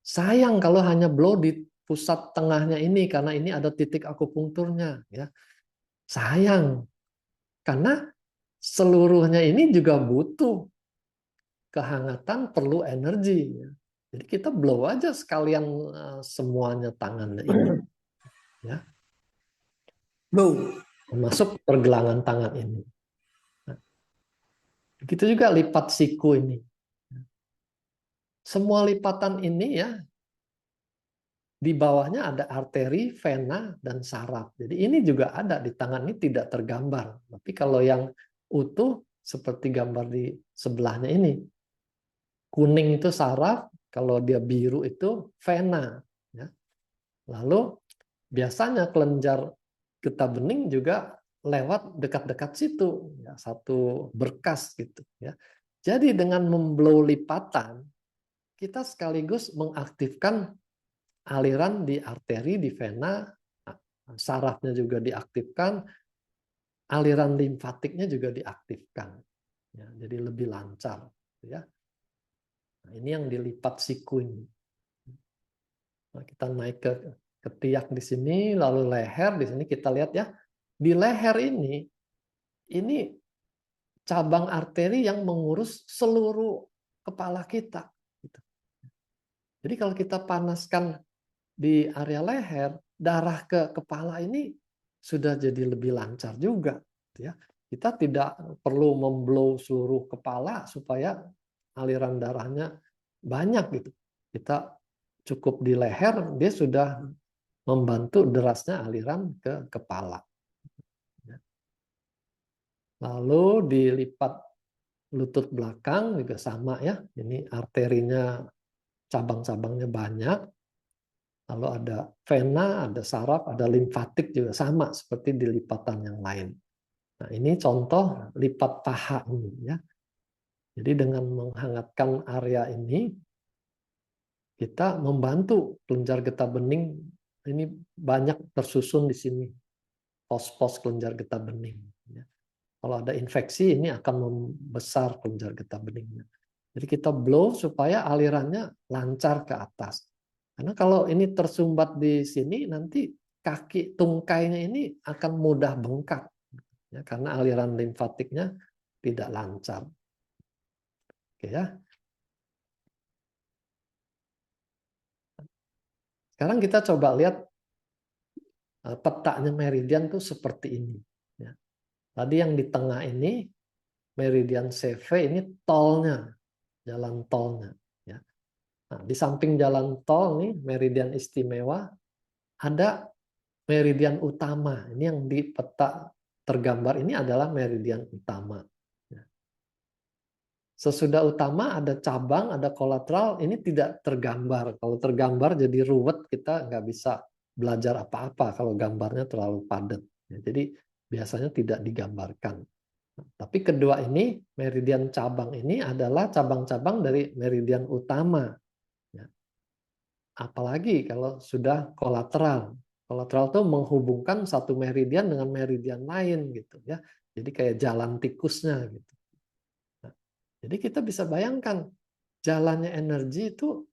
sayang kalau hanya blow di pusat tengahnya ini karena ini ada titik akupunkturnya ya. Sayang. Karena seluruhnya ini juga butuh kehangatan, perlu energi. Jadi kita blow aja sekalian semuanya tangannya ini, ya, Blow. termasuk pergelangan tangan ini. Nah, begitu juga lipat siku ini. Semua lipatan ini ya, di bawahnya ada arteri, vena, dan saraf. Jadi ini juga ada di tangan ini tidak tergambar. Tapi kalau yang utuh seperti gambar di sebelahnya ini, kuning itu saraf, kalau dia biru itu vena. Ya. Lalu biasanya kelenjar getah bening juga lewat dekat-dekat situ, ya, satu berkas gitu. Ya. Jadi dengan memblow lipatan, kita sekaligus mengaktifkan aliran di arteri, di vena, sarafnya juga diaktifkan, aliran limfatiknya juga diaktifkan. Ya, jadi lebih lancar. Ya. Nah, ini yang dilipat siku ini. Nah, kita naik ke ketiak di sini, lalu leher di sini kita lihat ya. Di leher ini cabang arteri yang mengurus seluruh kepala kita. Jadi kalau kita panaskan di area leher, darah ke kepala ini sudah jadi lebih lancar juga. Ya. Kita tidak perlu memblow seluruh kepala supaya aliran darahnya banyak gitu. Kita cukup di leher, dia sudah membantu derasnya aliran ke kepala. Lalu dilipat lutut belakang juga sama ya. Ini arterinya, cabang-cabangnya banyak. Lalu ada vena, ada saraf, ada limfatik juga sama seperti di lipatan yang lain. Nah, ini contoh lipat paha ini ya. Jadi dengan menghangatkan area ini, kita membantu kelenjar getah bening ini banyak tersusun di sini, pos-pos kelenjar getah bening. Ya. Kalau ada infeksi ini akan membesar kelenjar getah beningnya. Jadi kita blow supaya alirannya lancar ke atas. Karena kalau ini tersumbat di sini, nanti kaki tungkainya ini akan mudah bengkak. Ya, karena aliran limfatiknya tidak lancar. Oke ya. Sekarang kita coba lihat petanya meridian tuh seperti ini. Ya. Tadi yang di tengah ini, meridian CV ini tolnya, jalan tolnya. Ya. Nah, di samping jalan tol nih, meridian istimewa, ada meridian utama. Ini yang di peta tergambar ini adalah meridian utama. Sesudah utama ada cabang, ada kolateral, ini tidak tergambar. Kalau tergambar jadi ruwet, kita nggak bisa belajar apa-apa kalau gambarnya terlalu padat. Jadi biasanya tidak digambarkan. Tapi kedua ini, meridian cabang ini adalah cabang-cabang dari meridian utama. Apalagi kalau sudah kolateral. Kolateral itu menghubungkan satu meridian dengan meridian lain gitu ya. Jadi kayak jalan tikusnya gitu. Nah, jadi kita bisa bayangkan jalannya energi itu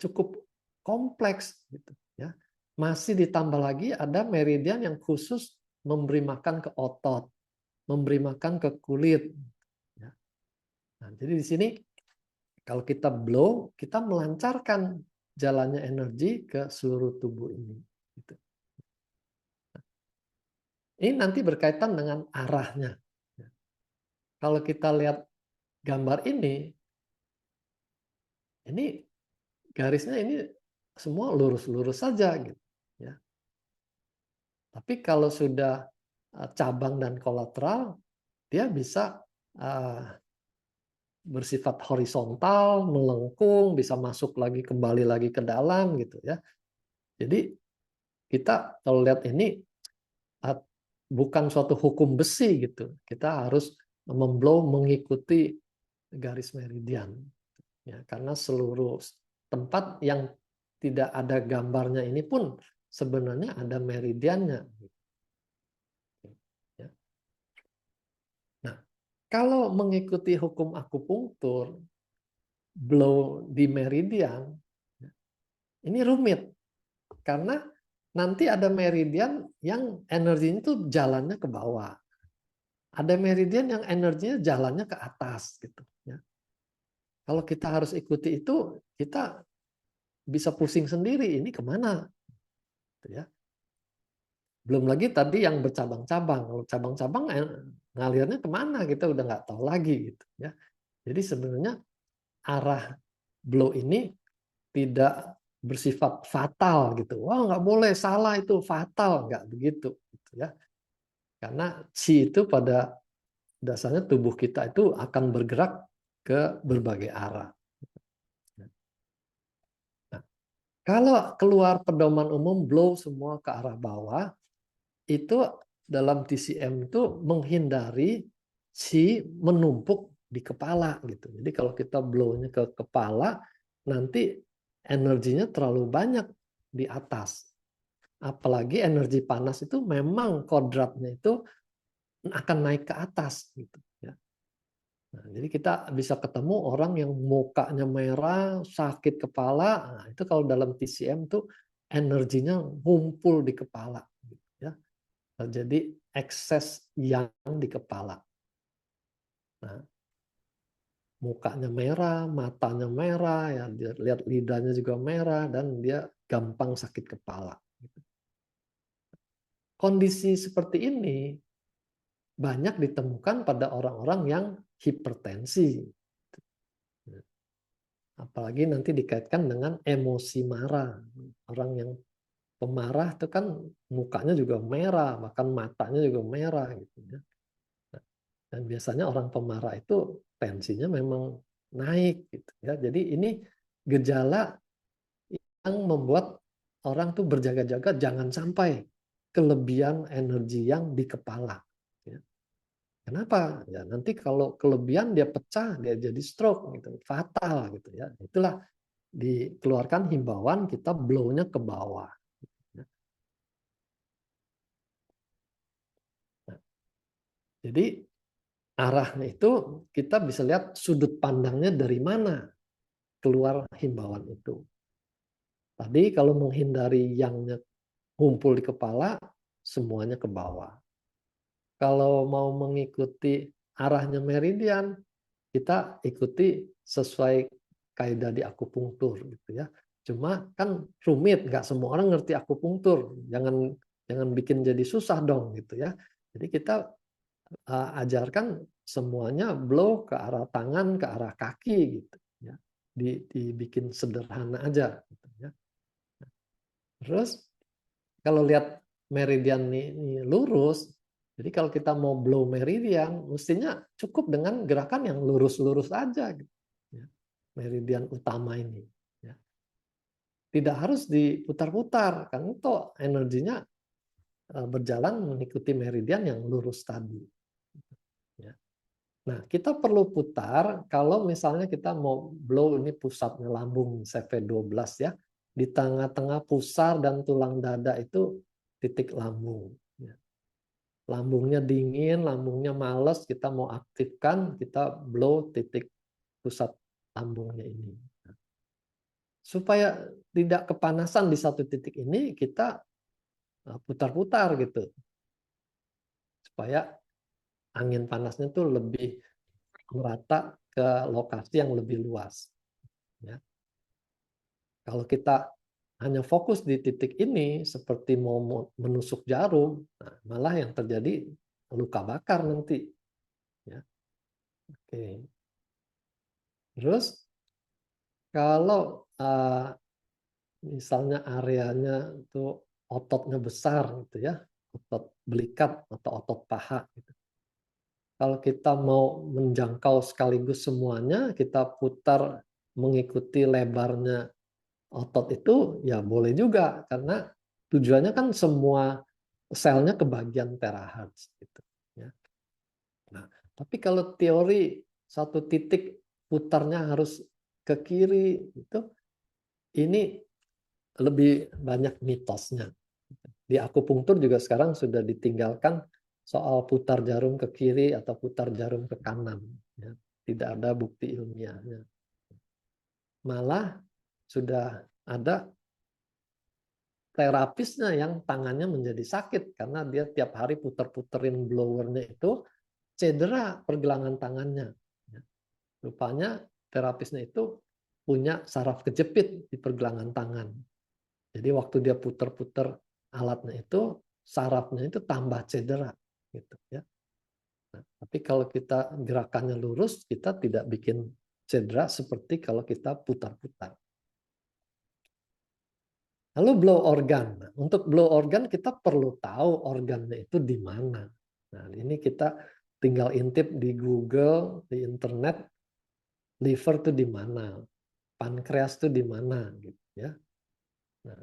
cukup kompleks gitu ya. Masih ditambah lagi ada meridian yang khusus memberi makan ke otot, memberi makan ke kulit. Ya. Nah, jadi di sini kalau kita blow, kita melancarkan jalannya energi ke seluruh tubuh ini. Gitu. Ini nanti berkaitan dengan arahnya. Kalau kita lihat gambar ini garisnya ini semua lurus-lurus saja gitu. Ya. Tapi kalau sudah cabang dan kolateral, dia bisa bersifat horizontal, melengkung, bisa masuk lagi kembali lagi ke dalam gitu ya. Jadi kita kalau lihat ini bukan suatu hukum besi gitu. Kita harus memblow mengikuti garis meridian. Ya, karena seluruh tempat yang tidak ada gambarnya ini pun sebenarnya ada meridiannya. Ya. Nah, kalau mengikuti hukum akupunktur, blow di meridian, ini rumit. Karena nanti ada meridian yang energinya itu jalannya ke bawah. Ada meridian yang energinya jalannya ke atas gitu ya. Kalau kita harus ikuti itu, kita bisa pusing sendiri, ini kemana gitu ya. Belum lagi tadi yang bercabang-cabang. Kalau cabang-cabang ngalirnya kemana kita udah nggak tahu lagi gitu ya. Jadi sebenarnya arah blow ini tidak bersifat fatal gitu. Wah, nggak boleh, salah, itu fatal, nggak begitu gitu ya. Karena chi itu pada dasarnya tubuh kita itu akan bergerak ke berbagai arah. Nah, kalau keluar pedoman umum blow semua ke arah bawah, itu dalam TCM itu menghindari chi menumpuk di kepala gitu. Jadi kalau kita blow-nya ke kepala, nanti energinya terlalu banyak di atas. Apalagi energi panas itu memang kodratnya itu akan naik ke atas gitu ya. Nah, jadi kita bisa ketemu orang yang mukanya merah, sakit kepala. Nah, itu kalau dalam TCM tuh energinya ngumpul di kepala gitu ya. Terjadi ekses yang di kepala. Nah, mukanya merah, matanya merah, ya dia lihat lidahnya juga merah dan dia gampang sakit kepala. Kondisi seperti ini banyak ditemukan pada orang-orang yang hipertensi. Apalagi nanti dikaitkan dengan emosi marah. Orang yang pemarah itu kan mukanya juga merah, bahkan matanya juga merah gitu ya. Dan biasanya orang pemarah itu tensinya memang naik gitu ya. Jadi ini gejala yang membuat orang tuh berjaga-jaga jangan sampai kelebihan energi yang di kepala. Ya. Kenapa? Ya nanti kalau kelebihan dia pecah, dia jadi stroke gitu, fatal gitu ya. Itulah dikeluarkan himbauan kita blow-nya ke bawah. Nah, jadi arahnya itu kita bisa lihat sudut pandangnya dari mana keluar himbauan itu. Tadi kalau menghindari yang ngumpul di kepala, semuanya ke bawah. Kalau mau mengikuti arahnya meridian, kita ikuti sesuai kaidah di akupunktur gitu ya. Cuma kan rumit, nggak semua orang ngerti akupunktur. Jangan jangan bikin jadi susah dong gitu ya. Jadi kita ajarkan semuanya blow ke arah tangan, ke arah kaki gitu ya. Dibikin sederhana aja gitu ya. Terus kalau lihat meridian ini lurus, jadi kalau kita mau blow meridian, mestinya cukup dengan gerakan yang lurus-lurus aja gitu. Ya. Meridian utama ini. Ya. Tidak harus diputar-putar, kan itu energinya berjalan mengikuti meridian yang lurus tadi. Ya. Nah, kita perlu putar kalau misalnya kita mau blow ini pusatnya lambung CV12 ya. Di tengah-tengah pusar dan tulang dada itu titik lambung. Ya. Lambungnya dingin, lambungnya males, kita mau aktifkan, kita blow titik pusat lambungnya ini. Supaya tidak kepanasan di satu titik ini, kita putar-putar gitu. Supaya angin panasnya tuh lebih merata ke lokasi yang lebih luas. Ya. Kalau kita hanya fokus di titik ini, seperti mau menusuk jarum, nah, malah yang terjadi luka bakar nanti. Ya. Oke. Terus kalau misalnya areanya itu ototnya besar gitu ya, otot belikat atau otot paha gitu. Kalau kita mau menjangkau sekaligus semuanya, kita putar mengikuti lebarnya otot itu ya boleh juga karena tujuannya kan semua selnya ke bagian terahertz gitu ya. Nah, tapi kalau teori satu titik putarnya harus ke kiri itu ini lebih banyak mitosnya. Di akupunktur juga sekarang sudah ditinggalkan soal putar jarum ke kiri atau putar jarum ke kanan. Ya. Tidak ada bukti ilmiahnya. Malah sudah ada terapisnya yang tangannya menjadi sakit karena dia tiap hari puter-puterin blowernya itu cedera pergelangan tangannya. Rupanya terapisnya itu punya saraf kejepit di pergelangan tangan. Jadi waktu dia puter-puter alatnya itu, sarafnya itu tambah cedera, gitu ya. Nah, tapi kalau kita gerakannya lurus, kita tidak bikin cedera seperti kalau kita putar-putar. Lalu blow organ. Nah, untuk blow organ kita perlu tahu organnya itu di mana. Nah, ini kita tinggal intip di Google, di internet, liver itu di mana, pankreas itu di mana, gitu ya. Nah,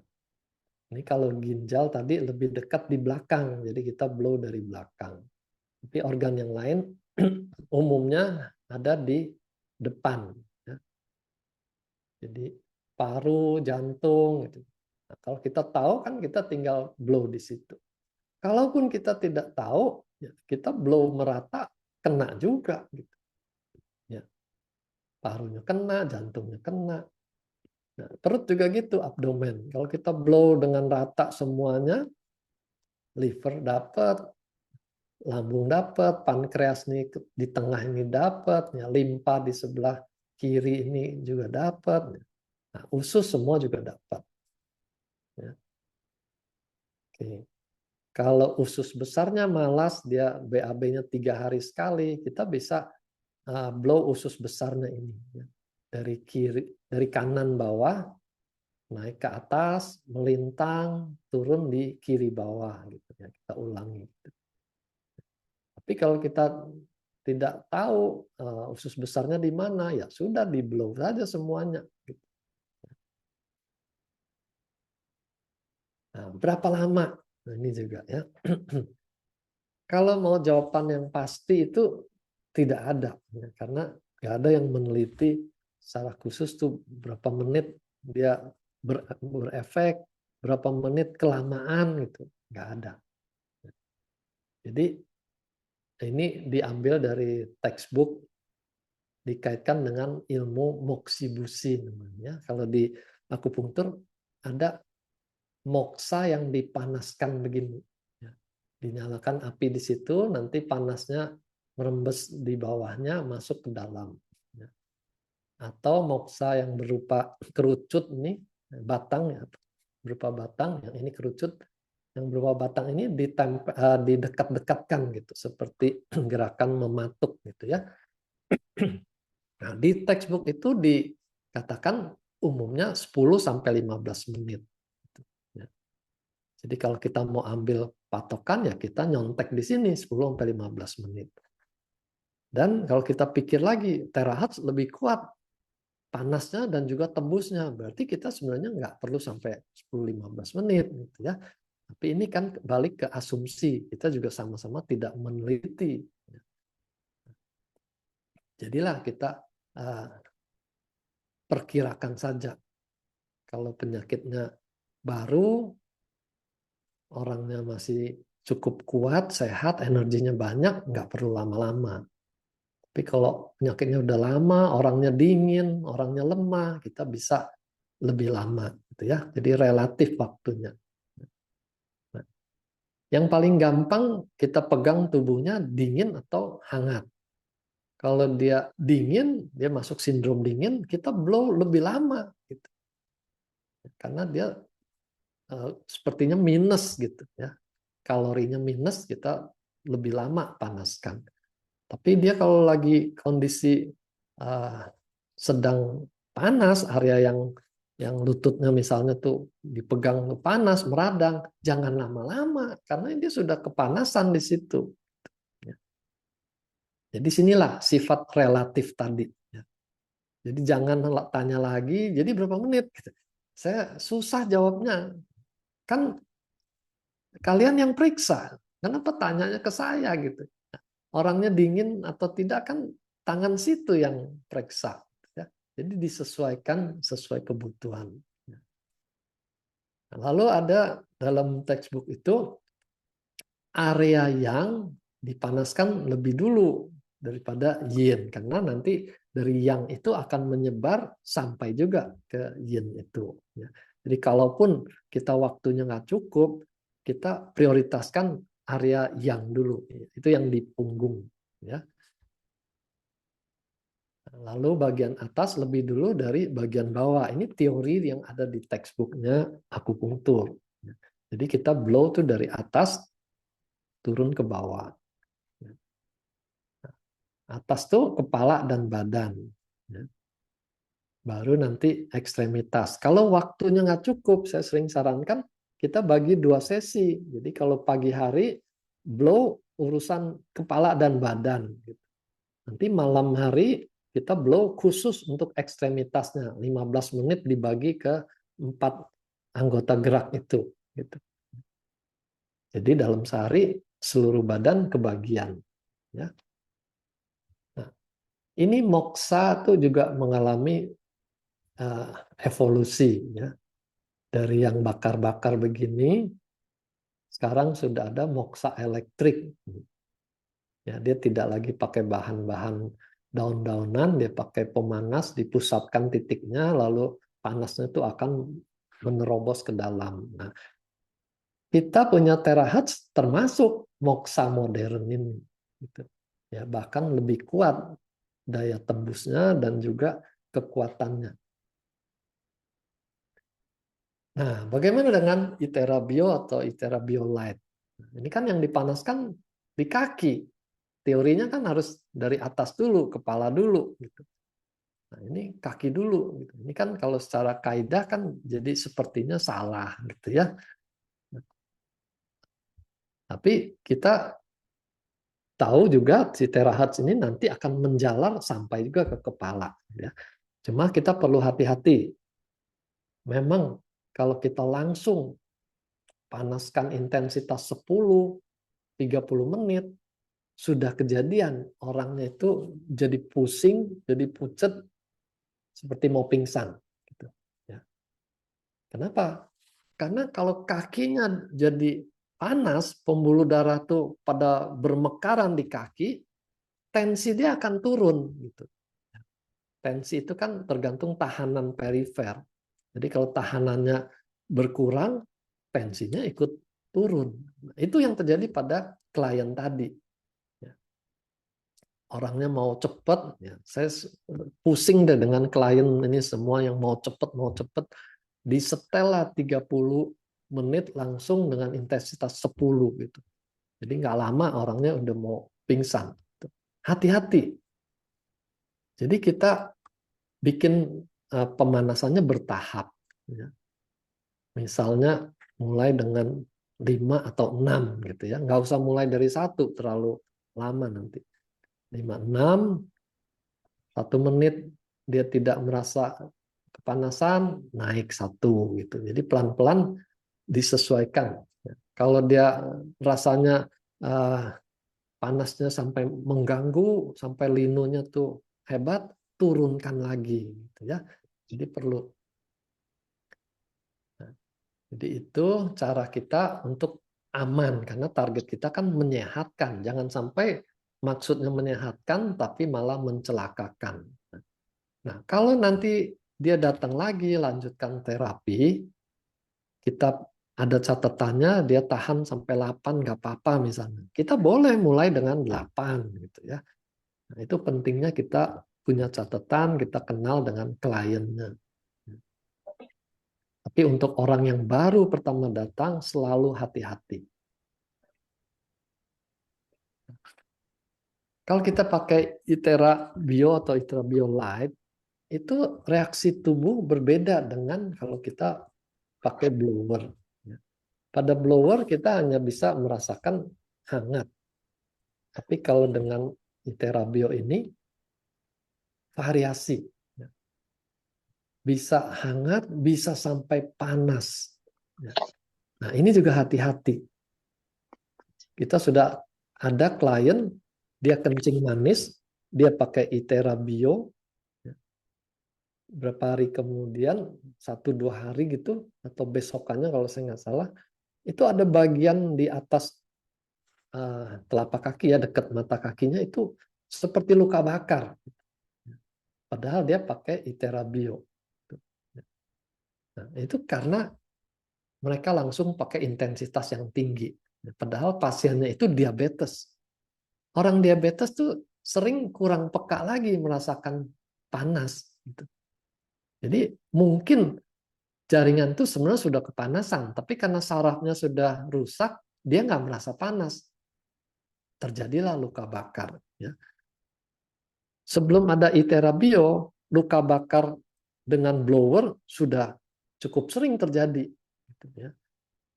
ini kalau ginjal tadi lebih dekat di belakang, jadi kita blow dari belakang. Tapi organ yang lain umumnya ada di depan. Ya. Jadi paru, jantung. Gitu. Nah, kalau kita tahu kan kita tinggal blow di situ. Kalaupun kita tidak tahu, ya kita blow merata, kena juga. Gitu. Ya. Parunya kena, jantungnya kena. Nah, perut juga gitu, abdomen. Kalau kita blow dengan rata semuanya, liver dapat, lambung dapat, pankreas nih di tengah ini dapat, ya, limpa di sebelah kiri ini juga dapat. Nah, usus semua juga dapat. Ya. Oke. Kalau usus besarnya malas, dia BAB-nya 3 hari sekali, kita bisa blow usus besarnya ini. Ya. Dari kiri, dari kanan bawah, naik ke atas, melintang, turun di kiri bawah. Gitu. Ya, kita ulangi. Gitu. Tapi kalau kita tidak tahu usus besarnya di mana, ya sudah di blow saja semuanya. Nah, berapa lama? Nah, ini juga ya. Kalau mau jawaban yang pasti itu tidak ada, ya, karena nggak ada yang meneliti secara khusus tuh berapa menit dia berefek, berapa menit kelamaan gitu, nggak ada. Jadi ini diambil dari textbook dikaitkan dengan ilmu moksibusi namanya. Kalau di akupunktur ada moksa yang dipanaskan begini. Ya. Dinyalakan api di situ, nanti panasnya merembes di bawahnya masuk ke dalam. Ya. Atau moksa yang berupa kerucut ini, batang ya, berupa batang, yang ini kerucut, yang berupa batang ini didekat-dekatkan gitu, seperti gerakan mematuk gitu ya. Nah, di textbook itu dikatakan umumnya 10 sampai 15 menit. Ya. Jadi kalau kita mau ambil patokan ya kita nyontek di sini 10 sampai 15 menit. Dan kalau kita pikir lagi, terahertz lebih kuat panasnya dan juga tembusnya. Berarti kita sebenarnya nggak perlu sampai 10-15 menit gitu ya. Tapi ini kan balik ke asumsi. Kita juga sama-sama tidak meneliti. Jadilah kita perkirakan saja. Kalau penyakitnya baru, orangnya masih cukup kuat, sehat, energinya banyak, nggak perlu lama-lama. Tapi kalau penyakitnya udah lama, orangnya dingin, orangnya lemah, kita bisa lebih lama, gitu ya. Jadi relatif waktunya. Nah, yang paling gampang kita pegang tubuhnya dingin atau hangat. Kalau dia dingin, dia masuk sindrom dingin, kita blow lebih lama, gitu. Karena dia sepertinya minus gitu ya. Kalorinya minus, kita lebih lama panaskan. Tapi dia kalau lagi kondisi sedang panas, area yang lututnya misalnya tuh dipegang panas, meradang, jangan lama-lama karena dia sudah kepanasan di situ. Jadi sinilah sifat relatif tadi. Jadi jangan tanya lagi, jadi berapa menit? Saya susah jawabnya. Kan kalian yang periksa, kenapa tanyanya ke saya gitu? Orangnya dingin atau tidak kan tangan situ yang periksa. Ya. Jadi disesuaikan sesuai kebutuhan. Lalu ada dalam textbook itu area yang dipanaskan lebih dulu daripada yin. Karena nanti dari yang itu akan menyebar sampai juga ke yin itu. Ya. Jadi kalaupun kita waktunya nggak cukup, kita prioritaskan area yang dulu. Itu yang di punggung. ya. Lalu bagian atas lebih dulu dari bagian bawah. Ini teori yang ada di textbooknya akupunktur. Jadi kita blow tuh dari atas turun ke bawah. Atas tuh kepala dan badan. Baru nanti ekstremitas. Kalau waktunya nggak cukup, saya sering sarankan kita bagi 2 sesi. Jadi kalau pagi hari blow urusan kepala dan badan. Nanti malam hari kita blow khusus untuk ekstremitasnya. 15 menit dibagi ke 4 anggota gerak itu. Gitu. Jadi dalam sehari seluruh badan kebagian. Ya. Nah, ini moksa tuh juga mengalami evolusi. Ya. Dari yang bakar-bakar begini, sekarang sudah ada moksa elektrik. Ya, dia tidak lagi pakai bahan-bahan daun-daunan, dia pakai pemanas, dipusatkan titiknya, lalu panasnya itu akan menerobos ke dalam. Nah, kita punya terahertz termasuk moksa modern ini. Gitu. Ya, bahkan lebih kuat daya tembusnya dan juga kekuatannya. Nah, bagaimana dengan Itera Bio atau Itera Bio Light? Ini kan yang dipanaskan di kaki. Teorinya kan harus dari atas dulu, kepala dulu. Gitu. Nah, ini kaki dulu. Gitu. Ini kan kalau secara kaidah kan jadi sepertinya salah, gitu ya. Tapi kita tahu juga si terahertz ini nanti akan menjalar sampai juga ke kepala. Ya. Cuma kita perlu hati-hati. Memang kalau kita langsung panaskan intensitas 10-30 menit, sudah kejadian orangnya itu jadi pusing, jadi pucat, seperti mau pingsan. Gitu. Ya. Kenapa? Karena kalau kakinya jadi panas, pembuluh darah tuh pada bermekaran di kaki, tensi dia akan turun. Gitu. Tensi itu kan tergantung tahanan perifer. Jadi kalau tahanannya berkurang, tensinya ikut turun. Nah, itu yang terjadi pada klien tadi. Orangnya mau cepet, ya, saya pusing deh dengan klien ini semua yang mau cepet, disetel lah 30 menit langsung dengan intensitas 10 gitu. Jadi nggak lama orangnya udah mau pingsan. Hati-hati. Jadi kita bikin pemanasannya bertahap. Ya. Misalnya mulai dengan 5 atau 6 gitu ya. Nggak usah mulai dari 1 terlalu lama nanti. 5, 6, 1 menit dia tidak merasa kepanasan, naik 1 gitu. Jadi pelan-pelan disesuaikan. Kalau dia rasanya panasnya sampai mengganggu, sampai linonya tuh hebat, turunkan lagi gitu ya. Jadi perlu. Nah, jadi itu cara kita untuk aman karena target kita kan menyehatkan. Jangan sampai maksudnya menyehatkan tapi malah mencelakakan. Nah, kalau nanti dia datang lagi lanjutkan terapi, kita ada catatannya dia tahan sampai 8 nggak apa-apa misalnya. Kita boleh mulai dengan 8 gitu ya. Nah, itu pentingnya kita punya catatan, kita kenal dengan kliennya. Tapi untuk orang yang baru pertama datang selalu hati-hati. Kalau kita pakai Itera Bio atau Itera Bio Light, itu reaksi tubuh berbeda dengan kalau kita pakai blower. Pada blower kita hanya bisa merasakan hangat. Tapi kalau dengan Itera Bio ini variasi. Bisa hangat, bisa sampai panas. Nah, ini juga hati-hati. Kita sudah ada klien, dia kencing manis, dia pakai Itera Bio, berapa hari kemudian, 1-2 hari gitu, atau besokannya kalau saya nggak salah, itu ada bagian di atas telapak kaki ya, dekat mata kakinya itu seperti luka bakar. Padahal dia pakai Itera Bio. Nah, itu karena mereka langsung pakai intensitas yang tinggi. Padahal pasiennya itu diabetes. orang diabetes tuh sering kurang peka lagi merasakan panas. Gitu. Jadi mungkin jaringan itu sebenarnya sudah kepanasan, tapi karena sarafnya sudah rusak, dia nggak merasa panas. Terjadilah luka bakar. Ya. Sebelum ada Iterabio, luka bakar dengan blower sudah cukup sering terjadi. Gitu, ya.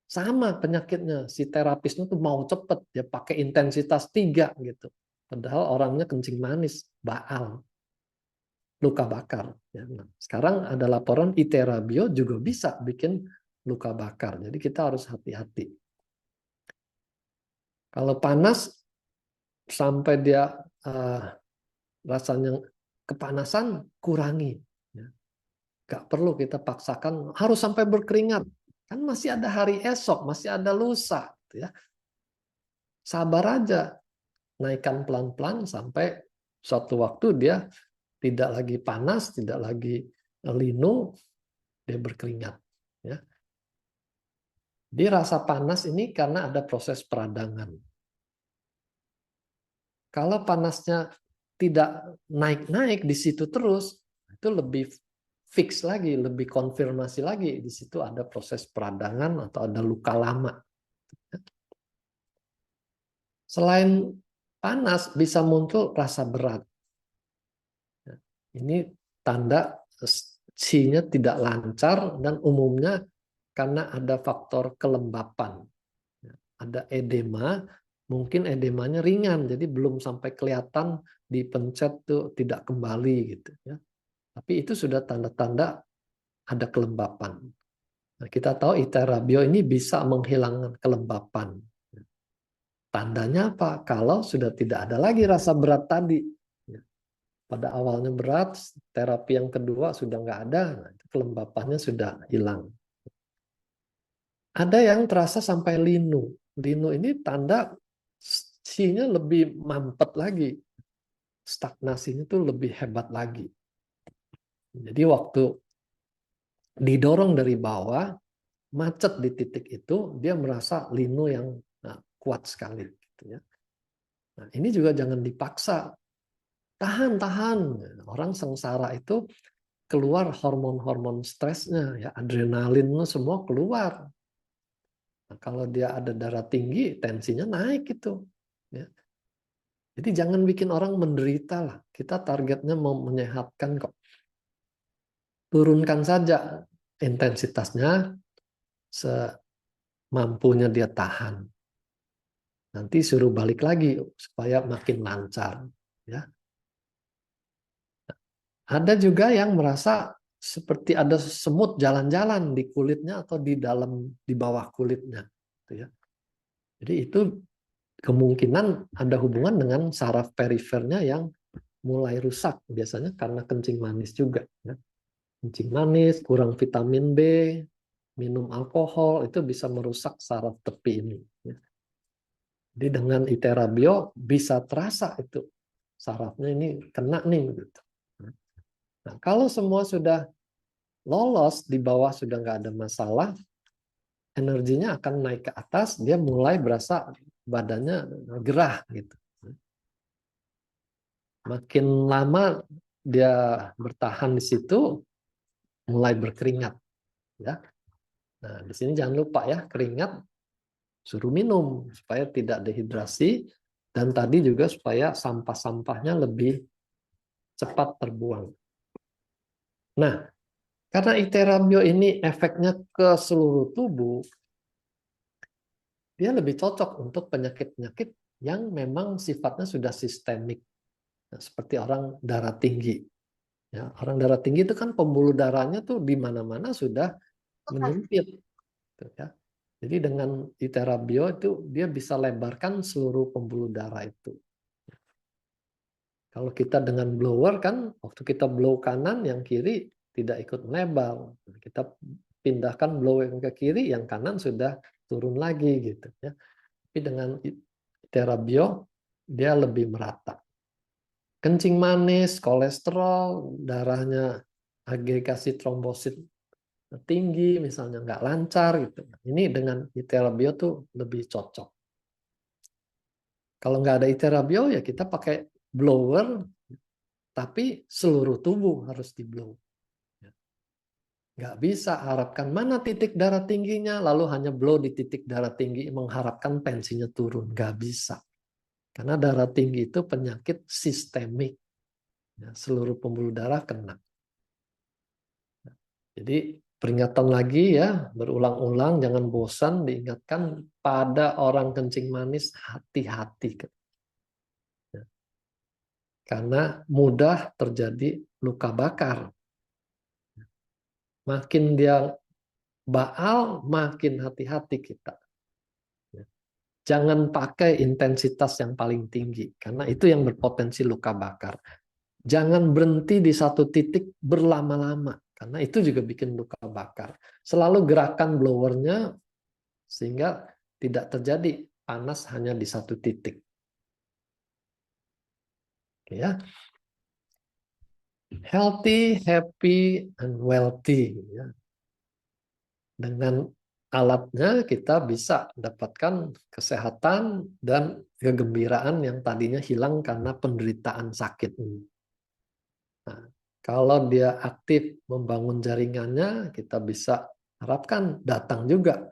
Sama penyakitnya, si terapisnya tuh mau cepet, dia pakai intensitas 3 gitu. Padahal orangnya kencing manis, baal, luka bakar. Ya. Nah, sekarang ada laporan Iterabio juga bisa bikin luka bakar. Jadi kita harus hati-hati. Kalau panas sampai dia rasanya kepanasan, kurangi. Ya. Gak perlu kita paksakan harus sampai berkeringat. Kan masih ada hari esok, masih ada lusa. Gitu ya. Sabar aja, naikkan pelan-pelan sampai suatu waktu dia tidak lagi panas, tidak lagi linu, dia berkeringat. Ya. Di rasa panas ini karena ada proses peradangan. Kalau panasnya tidak naik-naik di situ terus, itu lebih fix lagi, lebih konfirmasi lagi. Di situ ada proses peradangan atau ada luka lama. Selain panas, bisa muncul rasa berat. Ini tanda C-nya tidak lancar dan umumnya karena ada faktor kelembapan. Ada edema, mungkin edemanya ringan, jadi belum sampai kelihatan dipencet tuh tidak kembali gitu ya. Tapi itu sudah tanda-tanda ada kelembapan. Nah, kita tahu Iterabio ini bisa menghilangkan kelembapan. Tandanya apa? Kalau sudah tidak ada lagi rasa berat tadi. Pada awalnya berat, terapi yang kedua sudah nggak ada, nah, kelembapannya sudah hilang. Ada yang terasa sampai linu. Linu ini tanda C-nya lebih mampet lagi. Stagnasinya tuh lebih hebat lagi. Jadi waktu didorong dari bawah, macet di titik itu, dia merasa linu yang kuat sekali. Gitu ya. Nah, ini juga jangan dipaksa. Tahan. Orang sengsara itu keluar hormon-hormon stresnya, ya adrenalinnya semua keluar. Nah, kalau dia ada darah tinggi, tensinya naik gitu. Ya. Jadi jangan bikin orang menderita lah. Kita targetnya mau menyehatkan kok. Turunkan saja intensitasnya semampunya dia tahan. Nanti suruh balik lagi supaya makin lancar. Ya. Ada juga yang merasa seperti ada semut jalan-jalan di kulitnya atau di bawah kulitnya. Gitu ya. Jadi itu kemungkinan ada hubungan dengan saraf perifernya yang mulai rusak. Biasanya karena kencing manis juga. Ya. Kencing manis, kurang vitamin B, minum alkohol, itu bisa merusak saraf tepi ini. Ya. Jadi dengan Iterabio bisa terasa itu sarafnya ini kena nih. Gitu. Nah, kalau semua sudah lolos, di bawah sudah nggak ada masalah, energinya akan naik ke atas, dia mulai berasa badannya gerah gitu. Makin lama dia bertahan di situ, mulai berkeringat. Ya. Nah, di sini jangan lupa ya, keringat suruh minum supaya tidak dehidrasi, dan tadi juga supaya sampah-sampahnya lebih cepat terbuang. Nah, karena Iterabio ini efeknya ke seluruh tubuh, dia lebih cocok untuk penyakit-penyakit yang memang sifatnya sudah sistemik. Nah, seperti orang darah tinggi. Ya, orang darah tinggi itu kan pembuluh darahnya tuh di mana-mana sudah menyempit. Gitu, ya. Jadi dengan Iterabio itu dia bisa lebarkan seluruh pembuluh darah itu. Kalau kita dengan blower kan, waktu kita blow kanan, yang kiri tidak ikut melebar. Kita pindahkan blow yang ke kiri, yang kanan sudah turun lagi gitu ya. Tapi dengan Iterabio dia lebih merata. Kencing manis, kolesterol, darahnya agregasi trombosit tinggi, misalnya nggak lancar gitu. Ini dengan Iterabio tuh lebih cocok. Kalau nggak ada Iterabio ya kita pakai blower, tapi seluruh tubuh harus di blow. Nggak bisa harapkan mana titik darah tingginya, lalu hanya blow di titik darah tinggi mengharapkan tensinya turun. Nggak bisa. Karena darah tinggi itu penyakit sistemik. Ya, seluruh pembuluh darah kena. Jadi peringatan lagi ya, berulang-ulang, jangan bosan diingatkan pada orang kencing manis, hati-hati. Ya, karena mudah terjadi luka bakar. Makin dia baal, makin hati-hati kita. Jangan pakai intensitas yang paling tinggi, karena itu yang berpotensi luka bakar. Jangan berhenti di satu titik berlama-lama, karena itu juga bikin luka bakar. Selalu gerakan blowernya sehingga tidak terjadi panas hanya di satu titik. Ya, healthy, happy, and wealthy. Ya. Dengan alatnya kita bisa dapatkan kesehatan dan kegembiraan yang tadinya hilang karena penderitaan sakit. Nah, kalau dia aktif membangun jaringannya, kita bisa harapkan datang juga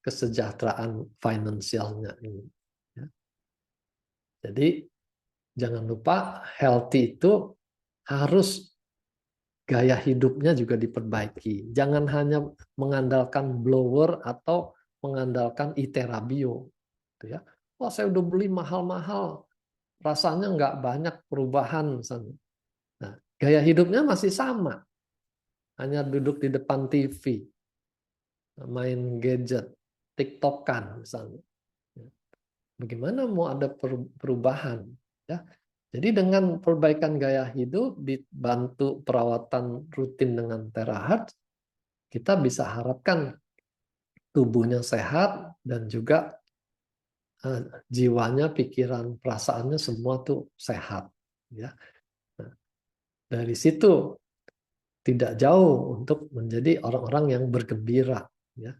kesejahteraan finansialnya ini. Ya. Jadi jangan lupa healthy itu harus gaya hidupnya juga diperbaiki. Jangan hanya mengandalkan blower atau mengandalkan Iterabio. Gitu ya. Wah, saya udah beli mahal-mahal, rasanya nggak banyak perubahan. Misalnya. Nah, gaya hidupnya masih sama, hanya duduk di depan TV, main gadget, TikTokan misalnya. Bagaimana mau ada perubahan? Ya, jadi dengan perbaikan gaya hidup dibantu perawatan rutin dengan terahat, kita bisa harapkan tubuhnya sehat dan juga jiwanya, pikiran, perasaannya semua tuh sehat. Ya, nah, dari situ tidak jauh untuk menjadi orang-orang yang bergembira. Ya,